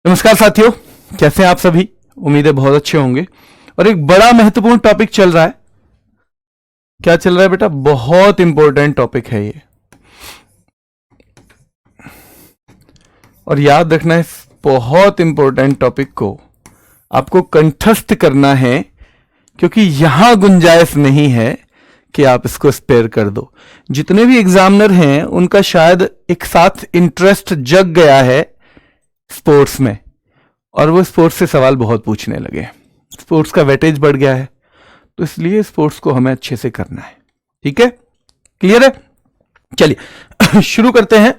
नमस्कार साथियों, कैसे हैं आप सभी। उम्मीद है बहुत अच्छे होंगे। और एक बड़ा महत्वपूर्ण टॉपिक चल रहा है। क्या चल रहा है बेटा? बहुत इंपॉर्टेंट टॉपिक है ये, और याद रखना है, इस बहुत इंपॉर्टेंट टॉपिक को आपको कंठस्थ करना है, क्योंकि यहां गुंजाइश नहीं है कि आप इसको स्पेयर कर दो। जितने भी एग्जामिनर हैं उनका शायद एक साथ इंटरेस्ट जग गया है स्पोर्ट्स में, और वो स्पोर्ट्स से सवाल बहुत पूछने लगे। स्पोर्ट्स का वेटेज बढ़ गया है, तो इसलिए स्पोर्ट्स को हमें अच्छे से करना है। ठीक है, क्लियर है? चलिए शुरू करते हैं।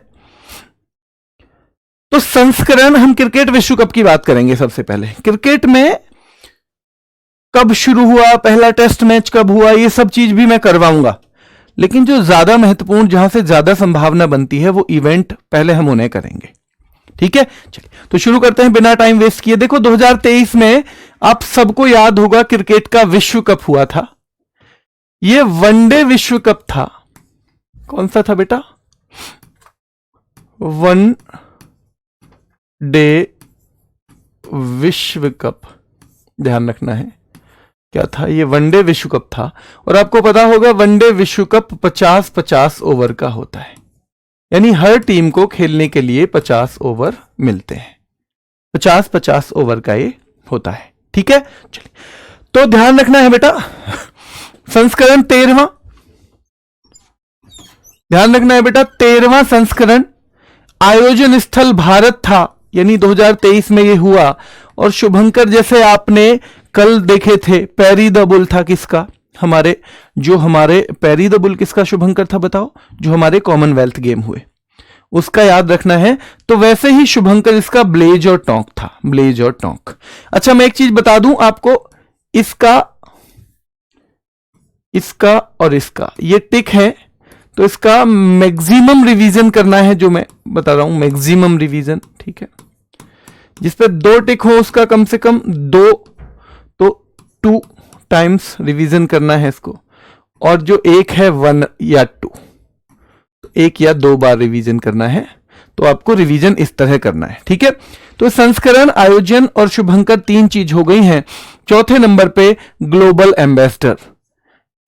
तो संस्करण, हम क्रिकेट विश्व कप की बात करेंगे। सबसे पहले क्रिकेट में कब शुरू हुआ, पहला टेस्ट मैच कब हुआ, ये सब चीज भी मैं करवाऊंगा। लेकिन जो ज्यादा महत्वपूर्ण, जहां से ज्यादा संभावना बनती है, वो इवेंट पहले हम उन्हें करेंगे। ठीक है, चलिए तो शुरू करते हैं बिना टाइम वेस्ट किए। देखो 2023 में आप सबको याद होगा क्रिकेट का विश्व कप हुआ था। यह वनडे विश्व कप था। कौन सा था बेटा? वन डे विश्व कप, ध्यान रखना है। क्या था ये? वनडे विश्व कप था। और आपको पता होगा वनडे विश्व कप 50-50 ओवर का होता है, यानी हर टीम को खेलने के लिए 50 ओवर मिलते हैं। 50-50 ओवर का ये होता है। ठीक है, चलिए तो ध्यान रखना है बेटा, संस्करण 13वां, ध्यान रखना है बेटा, 13वां संस्करण। आयोजन स्थल भारत था, यानी 2023 में ये हुआ। और शुभंकर, जैसे आपने कल देखे थे, पैरी द बुल था किसका? हमारे पैरी द बुल किसका शुभंकर था बताओ? जो हमारे कॉमनवेल्थ गेम हुए उसका याद रखना है। तो वैसे ही शुभंकर इसका ब्लेज और टोंक था, ब्लेज और टोंक। अच्छा, मैं एक चीज बता दूं आपको, इसका और इसका ये टिक है, तो इसका मैक्सिमम रिवीजन करना है, जो मैं बता रहा हूं, मैक्सिमम रिवीजन। ठीक है, जिस पे 2 टिक हो उसका कम से कम 2, तो 2 टाइम्स रिवीजन करना है इसको। और जो एक है 1 या 2, 1 या 2 बार रिवीजन करना है। तो आपको रिवीजन इस तरह करना है। ठीक है, तो संस्करण, आयोजन और शुभंकर 3 चीज हो गई हैं। चौथे नंबर पे ग्लोबल एम्बेसडर।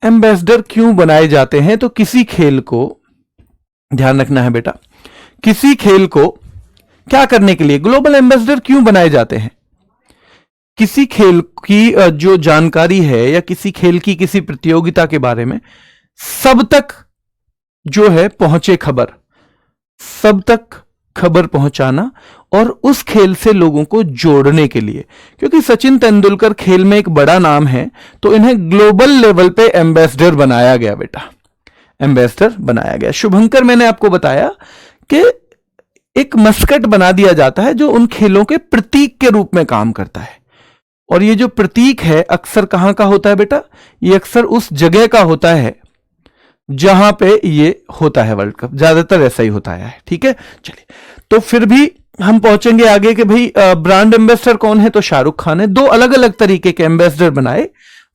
एम्बेसडर क्यों बनाए जाते हैं? तो किसी खेल को, ध्यान रखना है बेटा, किसी खेल को क्या करने के लिए ग्लोबल एम्बेसडर क्यों बनाए जाते हैं? किसी खेल की जो जानकारी है, या किसी खेल की किसी प्रतियोगिता के बारे में सब तक जो है पहुंचे खबर, सब तक खबर पहुंचाना, और उस खेल से लोगों को जोड़ने के लिए। क्योंकि सचिन तेंदुलकर खेल में एक बड़ा नाम है, तो इन्हें ग्लोबल लेवल पे एम्बेसडर बनाया गया बेटा, एम्बेसडर बनाया गया। शुभंकर, मैंने आपको बताया कि एक मस्कट बना दिया जाता है जो उन खेलों के प्रतीक के रूप में काम करता है। और ये जो प्रतीक है अक्सर कहां का होता है बेटा? ये अक्सर उस जगह का होता है जहां पे ये होता है वर्ल्ड कप, ज्यादातर ऐसा ही होता है। ठीक है, चलिए तो फिर भी हम पहुंचेंगे आगे कि भाई ब्रांड एम्बेसडर कौन है? तो शाहरुख खान है। 2 अलग अलग तरीके के एम्बेसडर बनाए,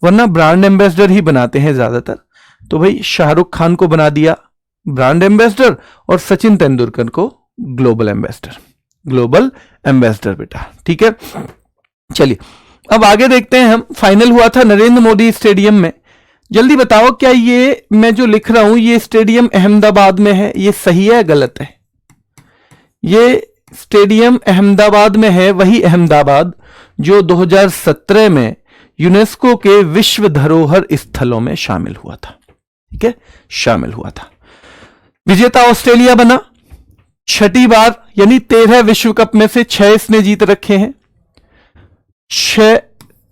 वरना ब्रांड एम्बेसडर ही बनाते हैं ज्यादातर। तो भाई शाहरुख खान को बना दिया ब्रांड एम्बेसडर, और सचिन तेंदुलकर को ग्लोबल एम्बेसडर, ग्लोबल एम्बेसडर बेटा। ठीक है, चलिए अब आगे देखते हैं हम। फाइनल हुआ था नरेंद्र मोदी स्टेडियम में। जल्दी बताओ, क्या ये मैं जो लिख रहा हूं ये स्टेडियम अहमदाबाद में है? ये सही है गलत है? ये स्टेडियम अहमदाबाद में है, वही अहमदाबाद जो 2017 में यूनेस्को के विश्व धरोहर स्थलों में शामिल हुआ था। ठीक है, शामिल हुआ था। विजेता ऑस्ट्रेलिया बना 6ठी बार, यानी 13 विश्व कप में से 6 इसने जीत रखे हैं। 6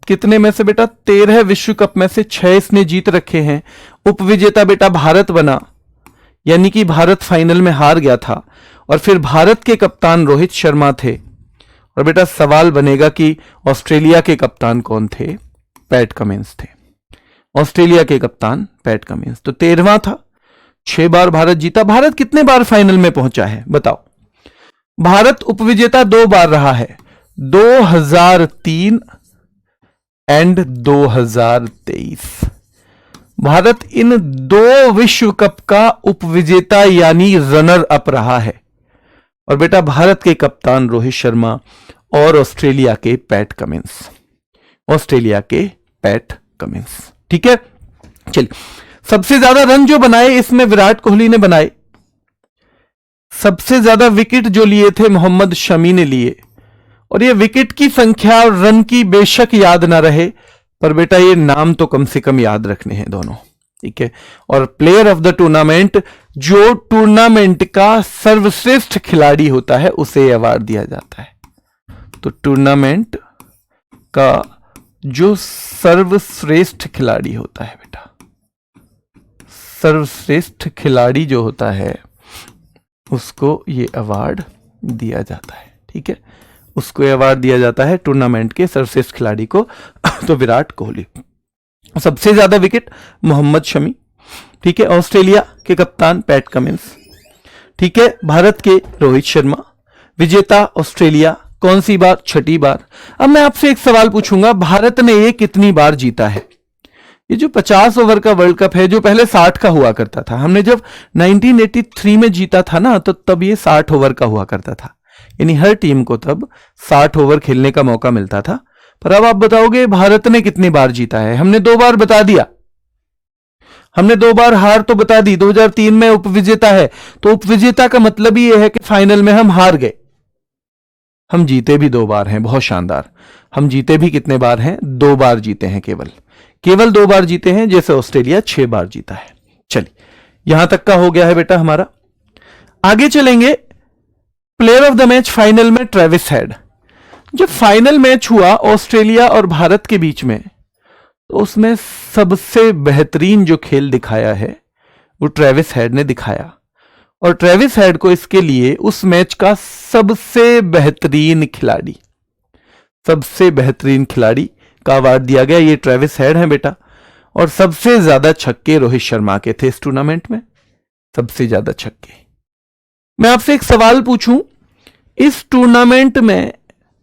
कितने में से बेटा? 13 विश्व कप में से 6 इसने जीत रखे हैं। उपविजेता बेटा भारत बना, यानी कि भारत फाइनल में हार गया था। और फिर भारत के कप्तान रोहित शर्मा थे। और बेटा सवाल बनेगा कि ऑस्ट्रेलिया के कप्तान कौन थे? पैट कमिंस थे। ऑस्ट्रेलिया के कप्तान पैट कमिंस। तो 13वां था, 6 बार भारत जीता। भारत कितने बार फाइनल में पहुंचा है बताओ? भारत उपविजेता 2 बार रहा है, 2003 एंड 2023। भारत इन 2 विश्व कप का उपविजेता यानी रनर अप रहा है। और बेटा भारत के कप्तान रोहित शर्मा और ऑस्ट्रेलिया के पैट कमिंस, ऑस्ट्रेलिया के पैट कमिंस। ठीक है, चलिए सबसे ज्यादा रन जो बनाए इसमें विराट कोहली ने बनाए, सबसे ज्यादा विकेट जो लिए थे मोहम्मद शमी ने लिए, और ये विकेट की संख्या और रन की बेशक याद ना रहे, पर बेटा ये नाम तो कम से कम याद रखने हैं दोनों। ठीक है, और प्लेयर ऑफ द टूर्नामेंट, जो टूर्नामेंट का सर्वश्रेष्ठ खिलाड़ी होता है उसे अवार्ड दिया जाता है। तो टूर्नामेंट का जो सर्वश्रेष्ठ खिलाड़ी होता है बेटा, सर्वश्रेष्ठ खिलाड़ी जो होता है उसको ये अवार्ड दिया जाता है। ठीक है, उसको अवार्ड दिया जाता है टूर्नामेंट के सर्वश्रेष्ठ खिलाड़ी को। तो विराट कोहली, सबसे ज्यादा विकेट मोहम्मद शमी। ठीक है, ऑस्ट्रेलिया के कप्तान पैट कमिंस। ठीक है, भारत के रोहित शर्मा। विजेता ऑस्ट्रेलिया, कौन सी बार? छठी बार। अब मैं आपसे एक सवाल पूछूंगा, भारत ने ये कितनी बार जीता है? ये जो 50 ओवर का वर्ल्ड कप है, जो पहले 60 का हुआ करता था, हमने जब 1983 में जीता था ना, तो तब ये 60 ओवर का हुआ करता था, यानी हर टीम को तब 60 ओवर खेलने का मौका मिलता था। पर अब आप बताओगे भारत ने कितनी बार जीता है? हमने 2 बार बता दिया, हमने 2 बार हार तो बता दी। 2003 में उपविजेता है, तो उपविजेता का मतलब ही यह है कि फाइनल में हम हार गए। हम जीते भी 2 बार हैं, बहुत शानदार। हम जीते भी कितने बार हैं? 2 बार जीते हैं, केवल 2 बार जीते हैं, जैसे ऑस्ट्रेलिया 6 बार जीता है। चलिए, यहां तक का हो गया है बेटा हमारा। आगे चलेंगे, player of the match final में ट्रेविस हेड। जब फाइनल मैच हुआ ऑस्ट्रेलिया और भारत के बीच में, तो उसमें सबसे बेहतरीन जो खेल दिखाया है वो ट्रेविस हेड ने दिखाया, और ट्रेविस हेड को इसके लिए उस मैच का सबसे बेहतरीन खिलाड़ी, सबसे बेहतरीन खिलाड़ी का अवार्ड दिया गया। ये ट्रेविस हेड है बेटा, और सबसे ज्यादा छक्के रोहित शर्मा के थे इस टूर्नामेंट में, सबसे ज्यादा छक्के। मैं आपसे एक सवाल पूछूं, इस टूर्नामेंट में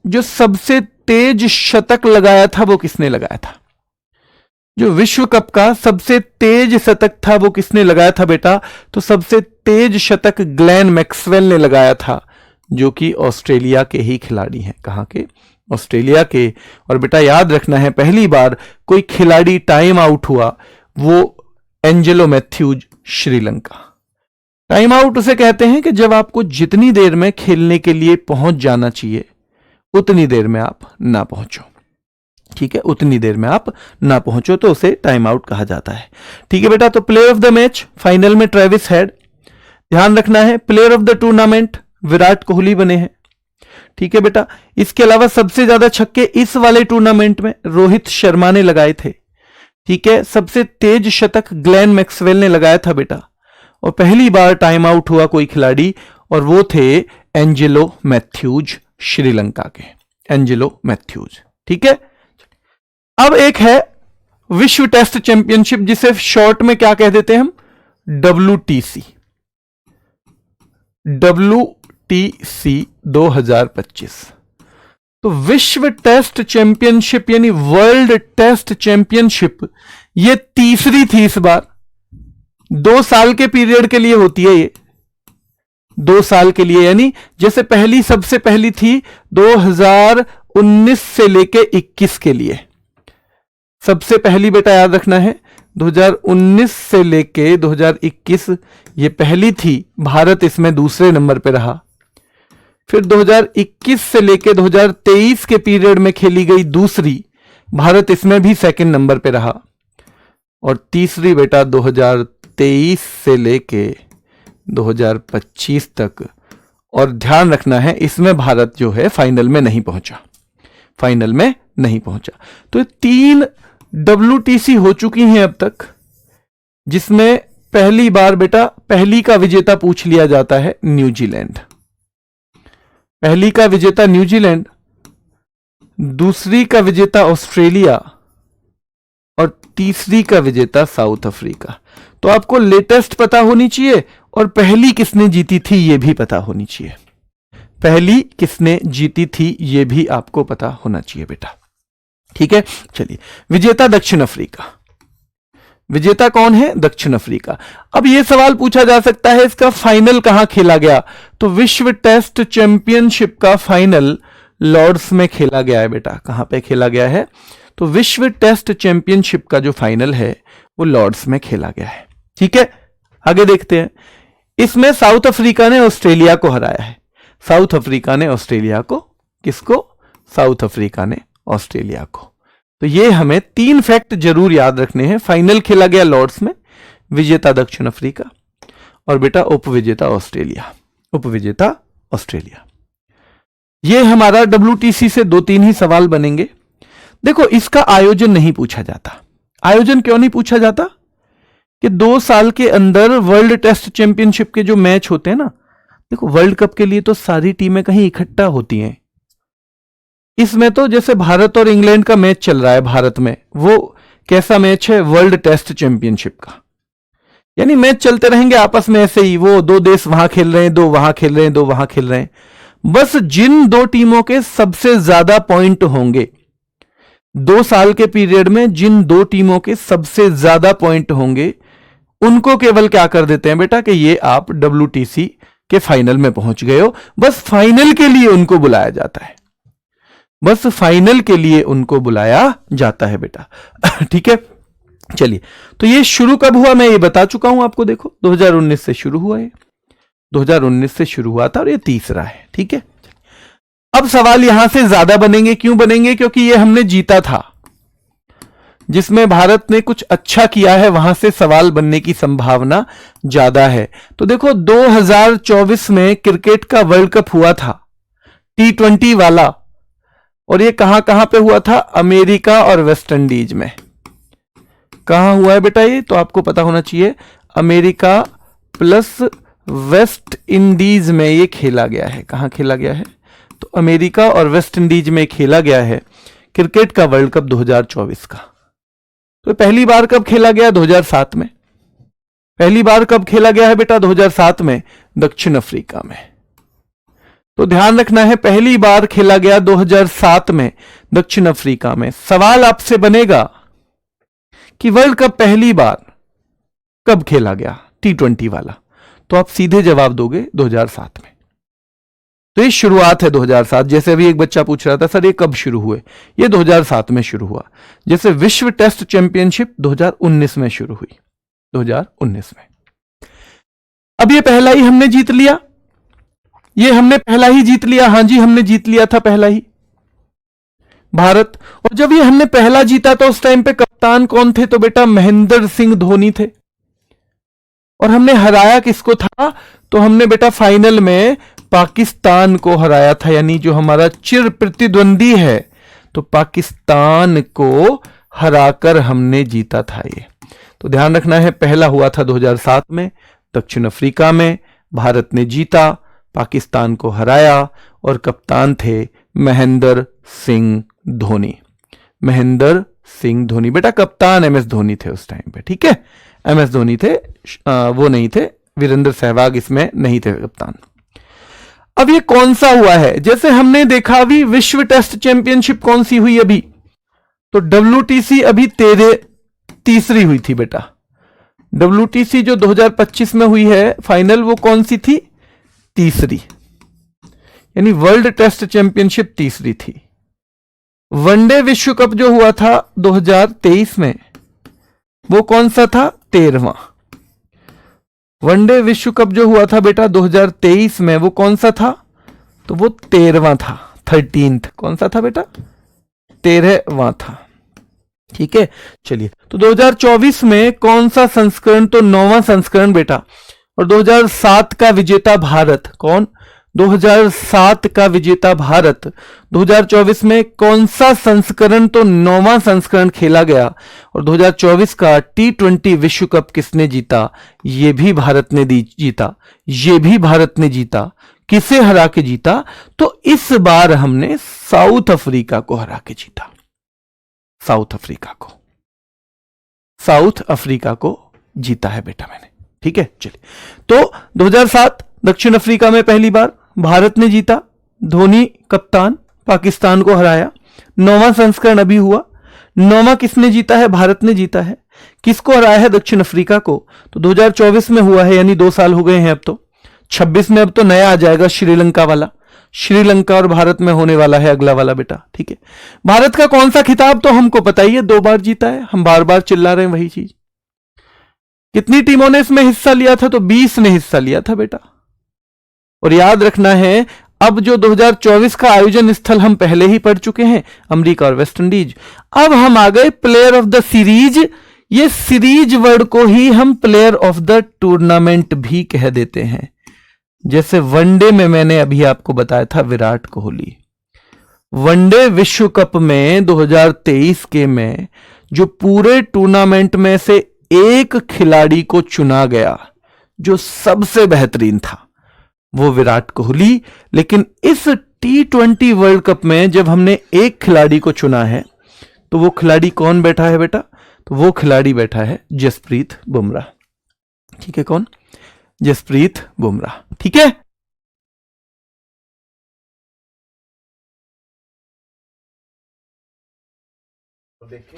जो सबसे तेज शतक लगाया था वो किसने लगाया था? जो विश्व कप का सबसे तेज शतक था वो किसने लगाया था बेटा? तो सबसे तेज शतक ग्लेन मैक्सवेल ने लगाया था, जो कि ऑस्ट्रेलिया के ही खिलाड़ी हैं। कहां के? ऑस्ट्रेलिया के। और बेटा याद रखना है, पहली बार कोई खिलाड़ी टाइम आउट हुआ वो एंजेलो मैथ्यूज, श्रीलंका। टाइम आउट उसे कहते हैं कि जब आपको जितनी देर में खेलने के लिए पहुंच जाना चाहिए उतनी देर में आप ना पहुंचो। ठीक है, उतनी देर में आप ना पहुंचो तो उसे टाइम आउट कहा जाता है। ठीक है बेटा, तो player of the match final में ट्रेविस हेड। ध्यान रखना है, player of the tournament Virat Kohli बने हैं। ठीक है बेटा, इसके अलावा सबसे ज्यादा छक्के इस वाले टूर्नामेंट में रोहित शर्मा ने लगाए थे। ठीक है, सबसे तेज शतक ग्लेन मैक्सवेल ने लगाया था बेटा, और पहली बार टाइम आउट हुआ कोई खिलाड़ी, और वो थे एंजेलो मैथ्यूज, श्रीलंका के एंजेलो मैथ्यूज। ठीक है, अब एक है विश्व टेस्ट चैंपियनशिप, जिसे शॉर्ट में क्या कह देते हैं हम? WTC 2025। तो विश्व टेस्ट चैंपियनशिप यानी वर्ल्ड टेस्ट चैंपियनशिप ये तीसरी थी इस बार। 2 साल के पीरियड के लिए होती है ये, 2 साल के लिए, यानी जैसे पहली सबसे पहली थी 2019 से लेके 21 के लिए। सबसे पहली बेटा याद रखना है 2019 से लेके 2021 ये पहली थी, भारत इसमें दूसरे नंबर पे रहा। फिर 2021 से लेके 2023 के पीरियड में खेली गई दूसरी, भारत इसमें भी सेकंड नंबर पे रहा। और तीसरी बेटा 2023 से लेके 2025 तक, और ध्यान रखना है इसमें भारत जो है फाइनल में नहीं पहुंचा, फाइनल में नहीं पहुंचा। तो 3 WTC हो चुकी हैं अब तक, जिसमें पहली बार बेटा पहली का विजेता पूछ लिया जाता है न्यूजीलैंड, पहली का विजेता न्यूजीलैंड, दूसरी का विजेता ऑस्ट्रेलिया, और तीसरी का विजेता साउथ अफ्रीका। तो आपको लेटेस्ट पता होनी चाहिए, और पहली किसने जीती थी ये भी पता होनी चाहिए, पहली किसने जीती थी ये भी आपको पता होना चाहिए बेटा। ठीक है, चलिए विजेता दक्षिण अफ्रीका, विजेता कौन है? दक्षिण अफ्रीका। अब यह सवाल पूछा जा सकता है इसका फाइनल कहां खेला गया? तो विश्व टेस्ट चैंपियनशिप का फाइनल लॉर्ड्स में खेला गया है बेटा। कहां पे खेला गया है? तो विश्व टेस्ट चैंपियनशिप का जो फाइनल है वो लॉर्ड्स में खेला गया है। ठीक है, आगे देखते हैं। इसमें साउथ अफ्रीका ने ऑस्ट्रेलिया को हराया है। साउथ अफ्रीका ने ऑस्ट्रेलिया को, किसको? साउथ अफ्रीका ने ऑस्ट्रेलिया को। तो ये हमें 3 फैक्ट जरूर याद रखने हैं। फाइनल खेला गया लॉर्ड्स में, विजेता दक्षिण अफ्रीका और बेटा उपविजेता ऑस्ट्रेलिया, उपविजेता ऑस्ट्रेलिया। ये हमारा WTC से 2-3 ही सवाल बनेंगे। देखो, इसका आयोजन नहीं पूछा जाता। आयोजन क्यों नहीं पूछा जाता? कि 2 साल के अंदर वर्ल्ड टेस्ट चैंपियनशिप के जो मैच होते हैं ना, देखो वर्ल्ड कप के लिए तो सारी टीमें कहीं इकट्ठा होती हैं। इसमें तो जैसे भारत और इंग्लैंड का मैच चल रहा है भारत में, वो कैसा मैच है? वर्ल्ड टेस्ट चैंपियनशिप का। यानी मैच चलते रहेंगे आपस में ऐसे ही, वो 2 देश वहां खेल रहे हैं, 2 वहां खेल रहे हैं, 2 वहां खेल रहे हैं। बस जिन 2 टीमों के सबसे ज्यादा पॉइंट होंगे, 2 साल के पीरियड में जिन 2 टीमों के सबसे ज्यादा पॉइंट होंगे, उनको केवल क्या कर देते हैं बेटा कि ये आप WTC के फाइनल में पहुंच गए हो। बस फाइनल के लिए उनको बुलाया जाता है, बस फाइनल के लिए उनको बुलाया जाता है बेटा। ठीक है, चलिए। तो ये शुरू कब हुआ मैं ये बता चुका हूं आपको। देखो 2019 से शुरू हुआ है, 2019 से शुरू हुआ था और ये तीसरा है। ठीक है, अब सवाल यहां से ज्यादा बनेंगे। क्यों बनेंगे? क्योंकि ये हमने जीता था। जिसमें भारत ने कुछ अच्छा किया है वहां से सवाल बनने की संभावना ज्यादा है। तो देखो 2024 में क्रिकेट का वर्ल्ड कप हुआ था, T20 वाला, और ये कहां कहां पे हुआ था? अमेरिका और वेस्ट इंडीज में। कहां हुआ है बेटा ये? तो आपको पता होना चाहिए, अमेरिका प्लस वेस्ट इंडीज में ये खेला गया है। कहां खेला गया है? तो अमेरिका और वेस्ट इंडीज में खेला गया है क्रिकेट का वर्ल्ड कप 2024 का। तो पहली बार कब खेला गया? 2007 में। पहली बार कब खेला गया है बेटा? 2007 में, दक्षिण अफ्रीका में। तो ध्यान रखना है, पहली बार खेला गया 2007 में दक्षिण अफ्रीका में। सवाल आपसे बनेगा कि वर्ल्ड कप पहली बार कब खेला गया, T20 वाला? तो आप सीधे जवाब दोगे 2007 में। तो ये शुरुआत है 2007। जैसे अभी एक बच्चा पूछ रहा था सर ये कब शुरू हुए, ये 2007 में शुरू हुआ। जैसे विश्व टेस्ट चैंपियनशिप 2019 में शुरू हुई, 2019 में। अब ये पहला ही हमने जीत लिया, ये हमने पहला ही जीत लिया। हां जी, हमने जीत लिया था पहला ही, भारत। और जब ये हमने पहला जीता तो उस टाइम पे कप्तान कौन थे? तो बेटा महेंद्र सिंह धोनी थे। और हमने हराया किसको था? तो हमने बेटा फाइनल में पाकिस्तान को हराया था, यानी जो हमारा चिर प्रतिद्वंदी है, तो पाकिस्तान को हराकर हमने जीता था ये। तो ध्यान रखना है, पहला हुआ था 2007 में दक्षिण अफ्रीका में, भारत ने जीता, पाकिस्तान को हराया और कप्तान थे महेंद्र सिंह धोनी। महेंद्र सिंह धोनी बेटा कप्तान MS धोनी थे उस टाइम पे। ठीक है, MS धोनी थे, वो नहीं थे, वीरेंद्र सहवाग इसमें नहीं थे कप्तान। अब ये कौन सा हुआ है? जैसे हमने देखा अभी विश्व टेस्ट चैंपियनशिप कौन सी हुई अभी? तो WTC अभी तीसरी हुई थी बेटा। WTC जो 2025 में हुई है फाइनल, वो कौन सी थी? तीसरी, यानी वर्ल्ड टेस्ट चैंपियनशिप तीसरी थी। वनडे विश्व कप जो हुआ था 2023 में, वो कौन सा था? 13वां। वनडे विश्व कप जो हुआ था बेटा 2023 में, वो कौन सा था? तो वो 13वां था, 13th। कौन सा था बेटा? 13वां था। ठीक है, चलिए। तो 2024 में कौन सा संस्करण? तो 9वां संस्करण बेटा। और 2007 का विजेता भारत कौन? 2007 का विजेता भारत। 2024 में कौन सा संस्करण? तो 9वां संस्करण खेला गया। और 2024 का T20 विश्व कप किसने जीता? ये भी भारत ने जीता, ये भी भारत ने जीता। किसे हरा के जीता? तो इस बार हमने साउथ अफ्रीका को हरा के जीता। साउथ अफ्रीका को, साउथ अफ्रीका को जीता है बेटा मैंने। ठीक है, चलिए। तो 2007 दक्षिण अफ्रीका में पहली बार भारत ने जीता, धोनी कप्तान, पाकिस्तान को हराया। 9वां संस्करण अभी हुआ, 9वां किसने जीता है? भारत ने जीता है। किसको हराया है? दक्षिण अफ्रीका को। तो 2024 में हुआ है, यानी 2 साल हो गए हैं अब तो। 26 में अब तो नया आ जाएगा श्रीलंका वाला। श्रीलंका और भारत में होने वाला है अगला वाला बेटा, ठीक है। भारत का कौन सा खिताब तो हमको पता ही है, 2 बार जीता है, हम बार बार चिल्ला रहे हैं वही चीज। कितनी टीमों ने इसमें हिस्सा लिया था, तो 20 ने हिस्सा लिया था बेटा। और याद रखना है, अब जो 2024 का आयोजन स्थल हम पहले ही पढ़ चुके हैं, अमेरिका और वेस्ट इंडीज। अब हम आ गए प्लेयर ऑफ द सीरीज। ये सीरीज वर्ड को ही हम प्लेयर ऑफ द टूर्नामेंट भी कह देते हैं। जैसे वनडे में मैंने अभी आपको बताया था विराट कोहली, वनडे विश्व कप में 2023 के में जो पूरे टूर्नामेंट में से एक खिलाड़ी को चुना गया जो सबसे बेहतरीन था, वो विराट कोहली। लेकिन इस T20 वर्ल्ड कप में जब हमने एक खिलाड़ी को चुना है, तो वो खिलाड़ी कौन बैठा है बेटा, तो वो खिलाड़ी बैठा है जसप्रीत बुमराह, ठीक है। कौन? जसप्रीत बुमराह, ठीक है। तो देख के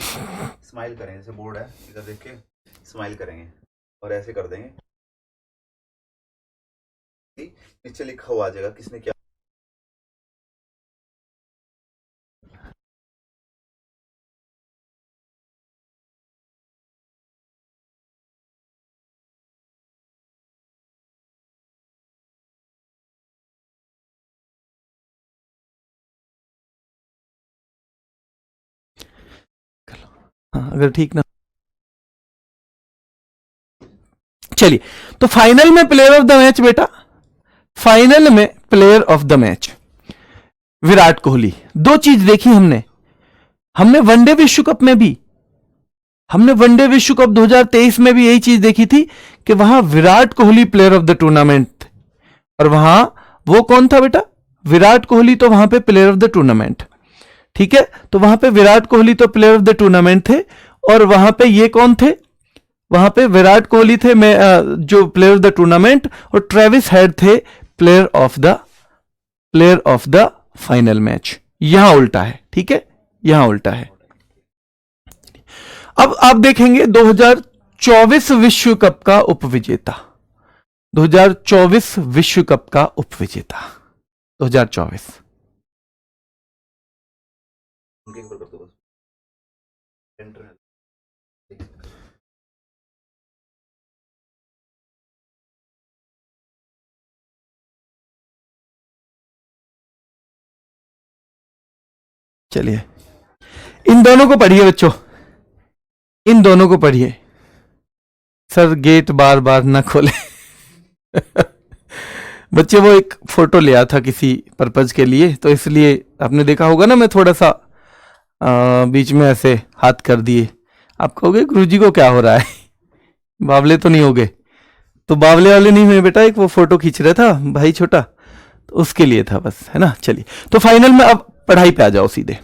स्माइल करेंगे, जैसे बोर्ड है इधर देख के स्माइल करेंगे और ऐसे कर देंगे, नीचे लिखा हुआ आ जाएगा किसने क्या। हाँ, अगर ठीक ना, चलिए। तो फाइनल में प्लेयर ऑफ द मैच बेटा, फाइनल में player of the match Virat Kohli. 2 चीज देखी हमने वनडे विश्व कप में भी, हमने वनडे विश्व कप 2023 में भी यही चीज देखी थी कि वहां Virat Kohli player of the tournament, और वहां वो कौन था बेटा, विराट कोहली। तो वहां पे प्लेयर ऑफ द टूर्नामेंट, ठीक है। तो वहां पे विराट कोहली तो प्लेयर ऑफ द टूर्नामेंट थे, और वहां पे ये कौन थे, वहां पे विराट कोहली थे जो प्लेयर ऑफ द टूर्नामेंट, और ट्रेविस हेड थे player of the final match. यहां उल्टा है, ठीक है, यहां उल्टा है। अब आप देखेंगे 2024 विश्व कप का उपविजेता, 2024 विश्व कप का उपविजेता 2024। चलिए, इन दोनों को पढ़िए बच्चों, इन दोनों को पढ़िए। सर गेट बार बार ना खोले बच्चे वो एक फोटो लिया था किसी पर्पज के लिए, तो इसलिए आपने देखा होगा ना, मैं थोड़ा सा बीच में ऐसे हाथ कर दिए। आप कहोगे गुरुजी को क्या हो रहा है बावले तो नहीं हो गए? तो बावले वाले नहीं हुए बेटा, एक वो फोटो खींच रहा था भाई छोटा, तो उसके लिए था बस, है ना। चलिए, तो फाइनल में अब पढ़ाई पे आ जाओ सीधे।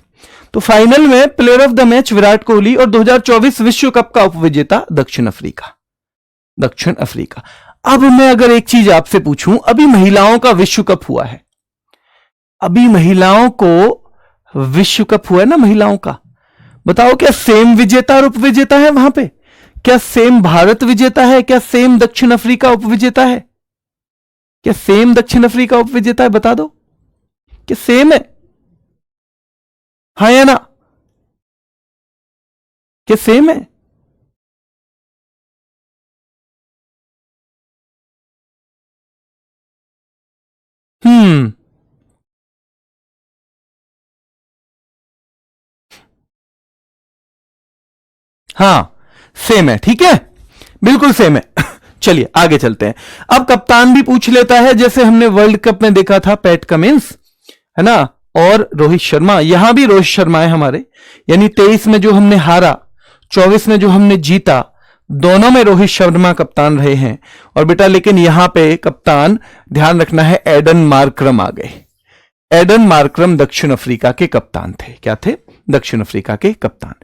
तो फाइनल में player of the match Virat Kohli, और 2024 विश्व कप का उपविजेता दक्षिण अफ्रीका। दक्षिण अफ्रीका। अब मैं अगर एक चीज आपसे पूछूं, अभी महिलाओं का विश्व कप हुआ है, अभी महिलाओं को विश्व कप हुआ है ना महिलाओं का, बताओ क्या सेम विजेता और उपविजेता है वहां पे? क्या सेम भारत विजेता है? क्या सेम दक्षिण अफ्रीका उपविजेता है? क्या सेम दक्षिण अफ्रीका उपविजेता है? बता दो, क्या सेम है? हाँ या ना? क्या सेम है? हाँ सेम है, ठीक है, बिल्कुल सेम है चलिए आगे चलते हैं। अब कप्तान भी पूछ लेता है, जैसे हमने वर्ल्ड कप में देखा था पैट कमिंस, है ना, और रोहित शर्मा। यहां भी रोहित शर्मा है हमारे, यानी 23 में जो हमने हारा, 24 में जो हमने जीता, दोनों में रोहित शर्मा कप्तान रहे हैं। और बेटा लेकिन यहां पे कप्तान ध्यान रखना है, एडन मार्क्रम आ गए। एडन मार्क्रम दक्षिण अफ्रीका के कप्तान थे। क्या थे? दक्षिण अफ्रीका के कप्तान।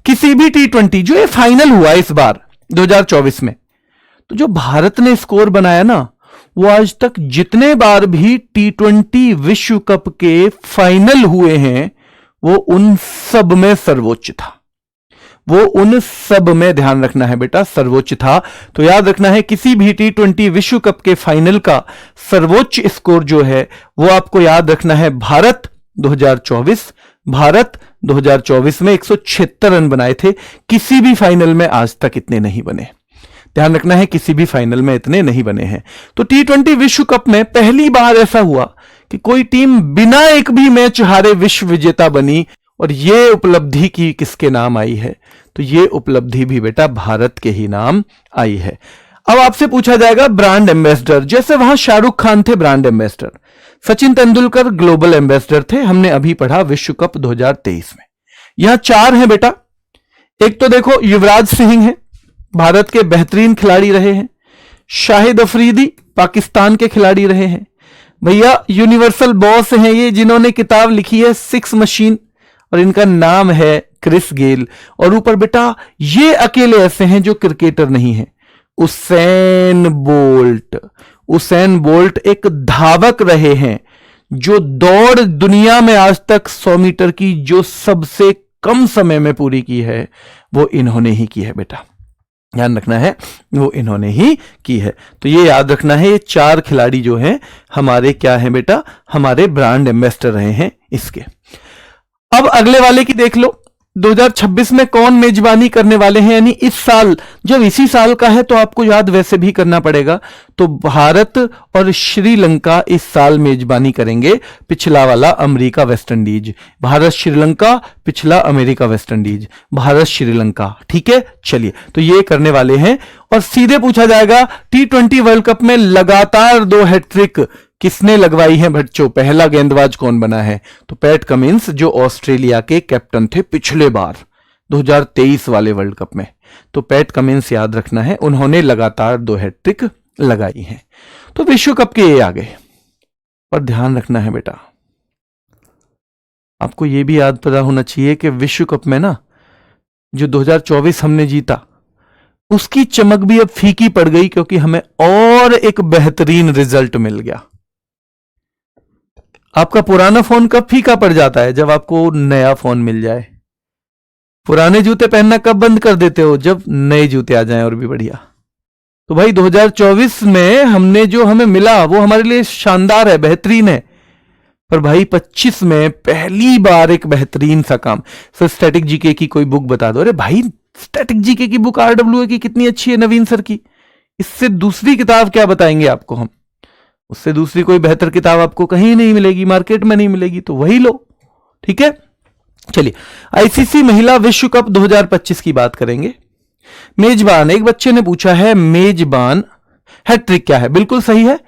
किसी भी T20 जो ये फाइनल हुआ इस बार 2024 में, तो जो भारत ने स्कोर बनाया ना, वो आज तक जितने बार भी T20 विश्व कप के फाइनल हुए हैं, वो उन सब में सर्वोच्च था। वो उन सब में, ध्यान रखना है बेटा, सर्वोच्च था। तो याद रखना है किसी भी T20 विश्व कप के फाइनल का सर्वोच्च स्कोर जो है वो आपको याद रखना है भारत 2024। भारत 2024 में 176 रन बनाए थे, किसी भी फाइनल में आज तक इतने नहीं बने। ध्यान रखना है किसी भी फाइनल में इतने नहीं बने हैं। तो T20 विश्व कप में पहली बार ऐसा हुआ कि कोई टीम बिना एक भी मैच हारे विश्व विजेता बनी, और यह उपलब्धि की किसके नाम आई है? तो यह उपलब्धि भी बेटा भारत के ही नाम आई है। अब आपसे पूछा जाएगा ब्रांड एम्बेसडर, जैसे वहां शाहरुख खान थे brand ambassador, Sachin Tendulkar global ambassador थे, हमने अभी पढ़ा विश्व कप 2023 में। यहां 4 हैं बेटा। एक तो देखो युवराज सिंह हैं, भारत के बेहतरीन खिलाड़ी रहे हैं। शाहिद अफरीदी पाकिस्तान के खिलाड़ी रहे हैं। भैया यूनिवर्सल बॉस हैं ये, जिन्होंने किताब लिखी है 6 मशीन, और इनका नाम है क्रिस गेल। और ऊपर बेटा ये अकेले ऐसे हैं जो क्रिकेटर नहीं है, उसैन बोल्ट। उसैन बोल्ट एक धावक रहे हैं, जो दौड़ दुनिया में आज तक 100 मीटर की जो सबसे कम समय में पूरी की है वो इन्होंने ही की है बेटा। ध्यान रखना है वो इन्होंने ही की है। तो ये याद रखना है, ये 4 खिलाड़ी जो हैं हमारे क्या हैं बेटा, हमारे ब्रांड एम्बेसडर रहे हैं इसके। अब अगले वाले की देख लो, 2026 में कौन मेजबानी करने वाले हैं, यानी इस साल, जब इसी साल का है तो आपको याद वैसे भी करना पड़ेगा। तो भारत और श्रीलंका इस साल मेजबानी करेंगे। पिछला वाला America West Indies, Bharat Sri Lanka, पिछला America West Indies, Bharat Sri Lanka. ठीक है, चलिए तो ये करने वाले हैं। और सीधे पूछा जाएगा T20 वर्ल्ड कप में लगातार 2 हैट्रिक किसने लगवाई है बच्चों? पहला गेंदबाज कौन बना है? तो पैट कमिंस, जो ऑस्ट्रेलिया के कैप्टन थे पिछले बार 2023 वाले वर्ल्ड कप में। तो पैट कमिंस याद रखना है, उन्होंने लगातार 2 हैट्रिक लगाई हैं। तो विश्व कप के ये आ गए। पर ध्यान रखना है बेटा, आपको यह भी याद पता होना चाहिए कि विश्व कप में ना जो 2024 हमने जीता, उसकी चमक भी अब फीकी पड़ गई, क्योंकि हमें और एक बेहतरीन रिजल्ट मिल गया। आपका पुराना फोन कब फीका पड़ जाता है? जब आपको नया फोन मिल जाए। पुराने जूते पहनना कब बंद कर देते हो? जब नए जूते आ जाएं और भी बढ़िया। तो भाई 2024 में हमने जो हमें मिला वो हमारे लिए शानदार है, बेहतरीन है। पर भाई 25 में पहली बार एक बेहतरीन सा काम। सर स्टैटिक जीके की कोई बुक बता दो। अरे भाई स्टैटिक जीके की बुक RWA की कितनी अच्छी है, नवीन सर की। इससे दूसरी किताब क्या बताएंगे आपको हम? उससे दूसरी कोई बेहतर किताब आपको कहीं नहीं मिलेगी, मार्केट में नहीं मिलेगी, तो वही लो। ठीक है, चलिए ICC महिला विश्व कप 2025 की बात करेंगे। मेजबान, एक बच्चे ने पूछा है मेजबान हैट्रिक क्या है? बिल्कुल सही है।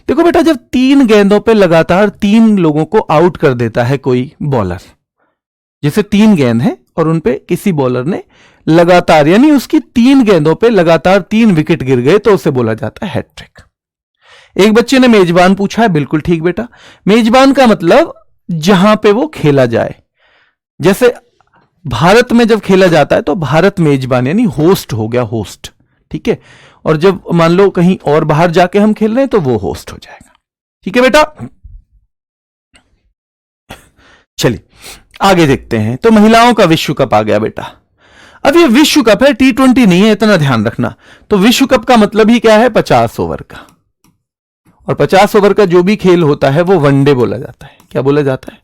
देखो बेटा, जब 3 गेंदों पे लगातार 3 लोगों को आउट कर देता है कोई बॉलर, जैसे 3 गेंद हैं और उनपे किसी बॉलर ने लगातार, यानी उसकी 3 गेंदों पे लगातार 3 विकेट गिर गए, तो उसे बोला जाता है हैट्रिक। एक बच्चे ने मेजबान पूछा है, बिल्कुल ठीक बेटा। मेजबान का मतलब जहां पे वो खेला जाए, जैसे भारत में जब खेला जाता है तो भारत मेजबान, यानी होस्ट हो गया, होस्ट। ठीक है, और जब मान लो कहीं और बाहर जाके हम खेल रहे हैं तो वो होस्ट हो जाएगा। ठीक है बेटा, चलिए आगे देखते हैं। तो महिलाओं का विश्व कप आ गया बेटा। अब ये विश्व कप है, T20 नहीं है, इतना ध्यान रखना। तो विश्व कप का मतलब ही क्या है? 50 ओवर का। और 50 ओवर का जो भी खेल होता है वो वनडे बोला जाता है। क्या बोला जाता है?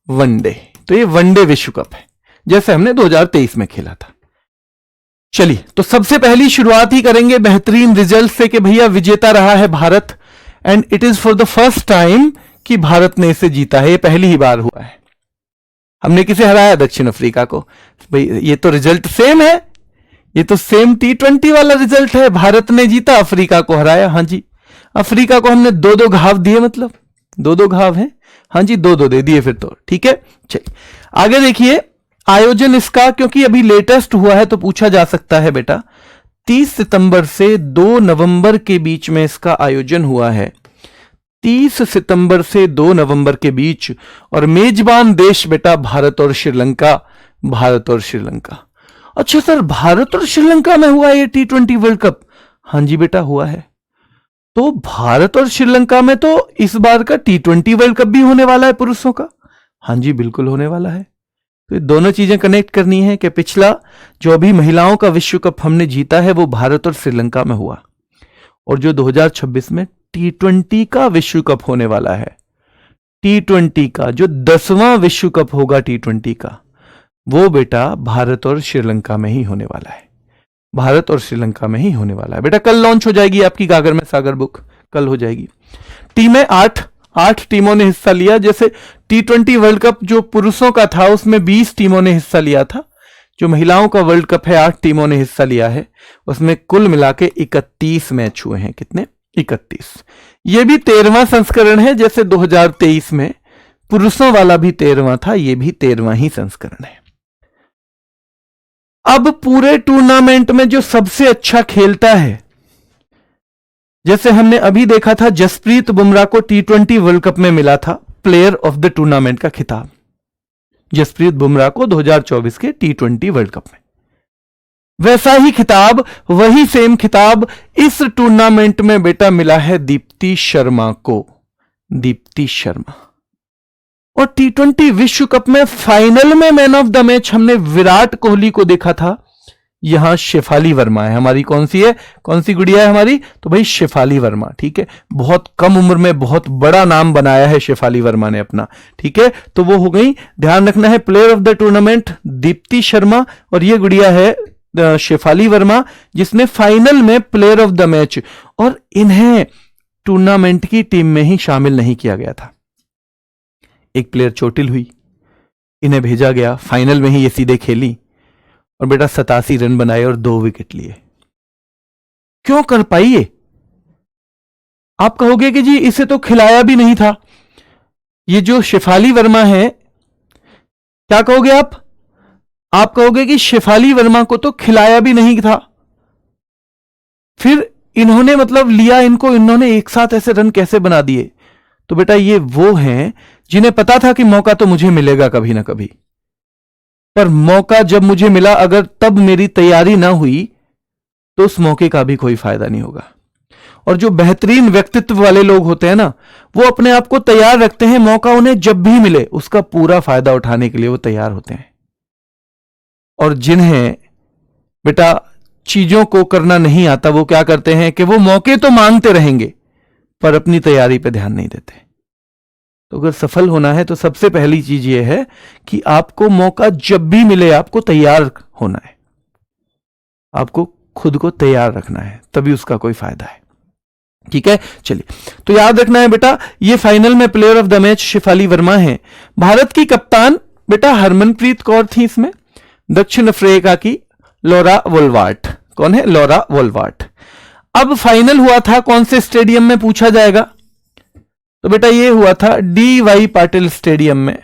वनडे। तो ये वनडे विश्व कप है, जैसे हमने 2023 में खेला था। चलिए, तो सबसे पहली शुरुआत ही करेंगे बेहतरीन रिजल्ट से कि भैया विजेता रहा है Bharat, and it is for the first time कि भारत ने इसे जीता है। ये पहली ही बार हुआ है। हमने किसे हराया? दक्षिण अफ्रीका को। भाई ये तो रिजल्ट सेम है, ये तो सेम T20 वाला रिजल्ट है। भारत ने जीता, अफ्रीका को हराया। हाँ जी, अफ्रीका को हमने 2-2 घाव दिए, मतलब 2-2 घाव हैं। हाँ जी, 2-2 दे दिए फिर तो। ठीक है, चलिए आगे देखिए आयोजन इसका, क्योंकि अभी लेटेस्ट हुआ है तो पूछा जा सकता है बेटा। 30 सितंबर से 2 नवंबर के बीच में इसका आयोजन हुआ है। 30 सितंबर से 2 नवंबर के बीच, और मेजबान देश बेटा भारत और श्रीलंका। भारत और श्रीलंका। अच्छा सर, भारत और श्रीलंका में हुआ ये T20 वर्ल्ड कप? हाँ जी बेटा, हुआ है। तो भारत और श्रीलंका में तो इस बार का T20 वर्ल्ड कप भी होने वाला है पुरुषों का। हाँ जी, बिल्कुल होने वाला है। तो ये दोनों चीजें कनेक्ट करनी है कि पिछला जो अभी महिलाओं का विश्व कप हमने जीता है वो भारत और श्रीलंका में हुआ, और जो 2026 में T20 का विश्व कप होने वाला है, T20 का जो 10वां विश्व कप होगा T20 का, वो बेटा भारत और श्रीलंका में ही होने वाला है। भारत और श्रीलंका में ही होने वाला है बेटा। कल लॉन्च हो जाएगी आपकी गागर में सागर बुक, कल हो जाएगी। टीमें 8 टीमों ने हिस्सा लिया। जैसे T20 वर्ल्ड कप जो पुरुषों का था उसमें 20 टीमों ने हिस्सा लिया था, जो महिलाओं का वर्ल्ड कप है 8 टीमों ने हिस्सा लिया है। उसमें कुल मिला के 31 मैच हुए हैं। कितने? 31। ये भी 13वां संस्करण है। जैसे 2023 में पुरुषों वाला भी 13वां था, ये भी 13वां ही संस्करण है। अब पूरे टूर्नामेंट में जो सबसे अच्छा खेलता है, जैसे हमने अभी देखा था जसप्रीत बुमराह को T20 वर्ल्ड कप में मिला था प्लेयर ऑफ द टूर्नामेंट का खिताब, जसप्रीत बुमराह को 2024 के T20 वर्ल्ड कप में। वैसा ही खिताब, वही सेम खिताब इस टूर्नामेंट में बेटा मिला है दीप्ति शर्मा को। दीप्ति शर्मा। और T20 विश्व कप में फाइनल में मैन ऑफ द मैच हमने विराट कोहली को देखा था। यहां शेफाली वर्मा है हमारी। कौन सी है? कौन सी गुड़िया है हमारी? तो भाई शेफाली वर्मा। ठीक है, बहुत कम उम्र में बहुत बड़ा नाम बनाया है शेफाली वर्मा ने अपना। ठीक है, तो वो हो गई। ध्यान रखना है player of the tournament Deepti Sharma, और ये गुड़िया है शेफाली वर्मा जिसने फाइनल में प्लेयर ऑफ द मैच। और इन्हें टूर्नामेंट की टीम में ही शामिल नहीं किया गया था। एक प्लेयर चोटिल हुई, इन्हें भेजा गया, फाइनल में ही ये सीधे खेली और बेटा 87 रन बनाए और 2 विकेट लिए। क्यों कर पाई ये? आप कहोगे कि जी इसे तो खिलाया भी नहीं था। ये जो शेफाली वर्मा है, क्या कहोगे आप? आप कहोगे कि शेफाली वर्मा को तो खिलाया भी नहीं था, फिर इन्होंने मतलब लिया इनको, इन्होंने एक साथ ऐसे रन कैसे बना दिए? तो बेटा ये वो हैं जिन्हें पता था कि मौका तो मुझे मिलेगा कभी ना कभी, पर मौका जब मुझे मिला अगर तब मेरी तैयारी ना हुई तो उस मौके का भी कोई फायदा नहीं होगा। और जो बेहतरीन व्यक्तित्व वाले लोग होते हैं ना, वो अपने आप को तैयार रखते हैं, मौका उन्हें जब भी मिले उसका पूरा फायदा उठाने के लिए वो तैयार होते हैं। और जिन्हें बेटा चीजों को करना नहीं आता, वो क्या करते हैं कि वो मौके तो मांगते रहेंगे पर अपनी तैयारी पे ध्यान नहीं देते। तो अगर सफल होना है तो सबसे पहली चीज ये है कि आपको मौका जब भी मिले आपको तैयार होना है, आपको खुद को तैयार रखना है, तभी उसका कोई फायदा है। ठीक है, चलिए तो याद रखना है बेटा, ये फाइनल में player of the match Shafali Verma है। भारत की कप्तान बेटा हरमनप्रीत कौर थी इसमें। दक्षिण अफ्रीका की लॉरा वोल्वार्ट। कौन है? Laura Wolvaardt. अब फाइनल हुआ था कौन से स्टेडियम में पूछा जाएगा? तो बेटा ये हुआ था DY पाटिल स्टेडियम में।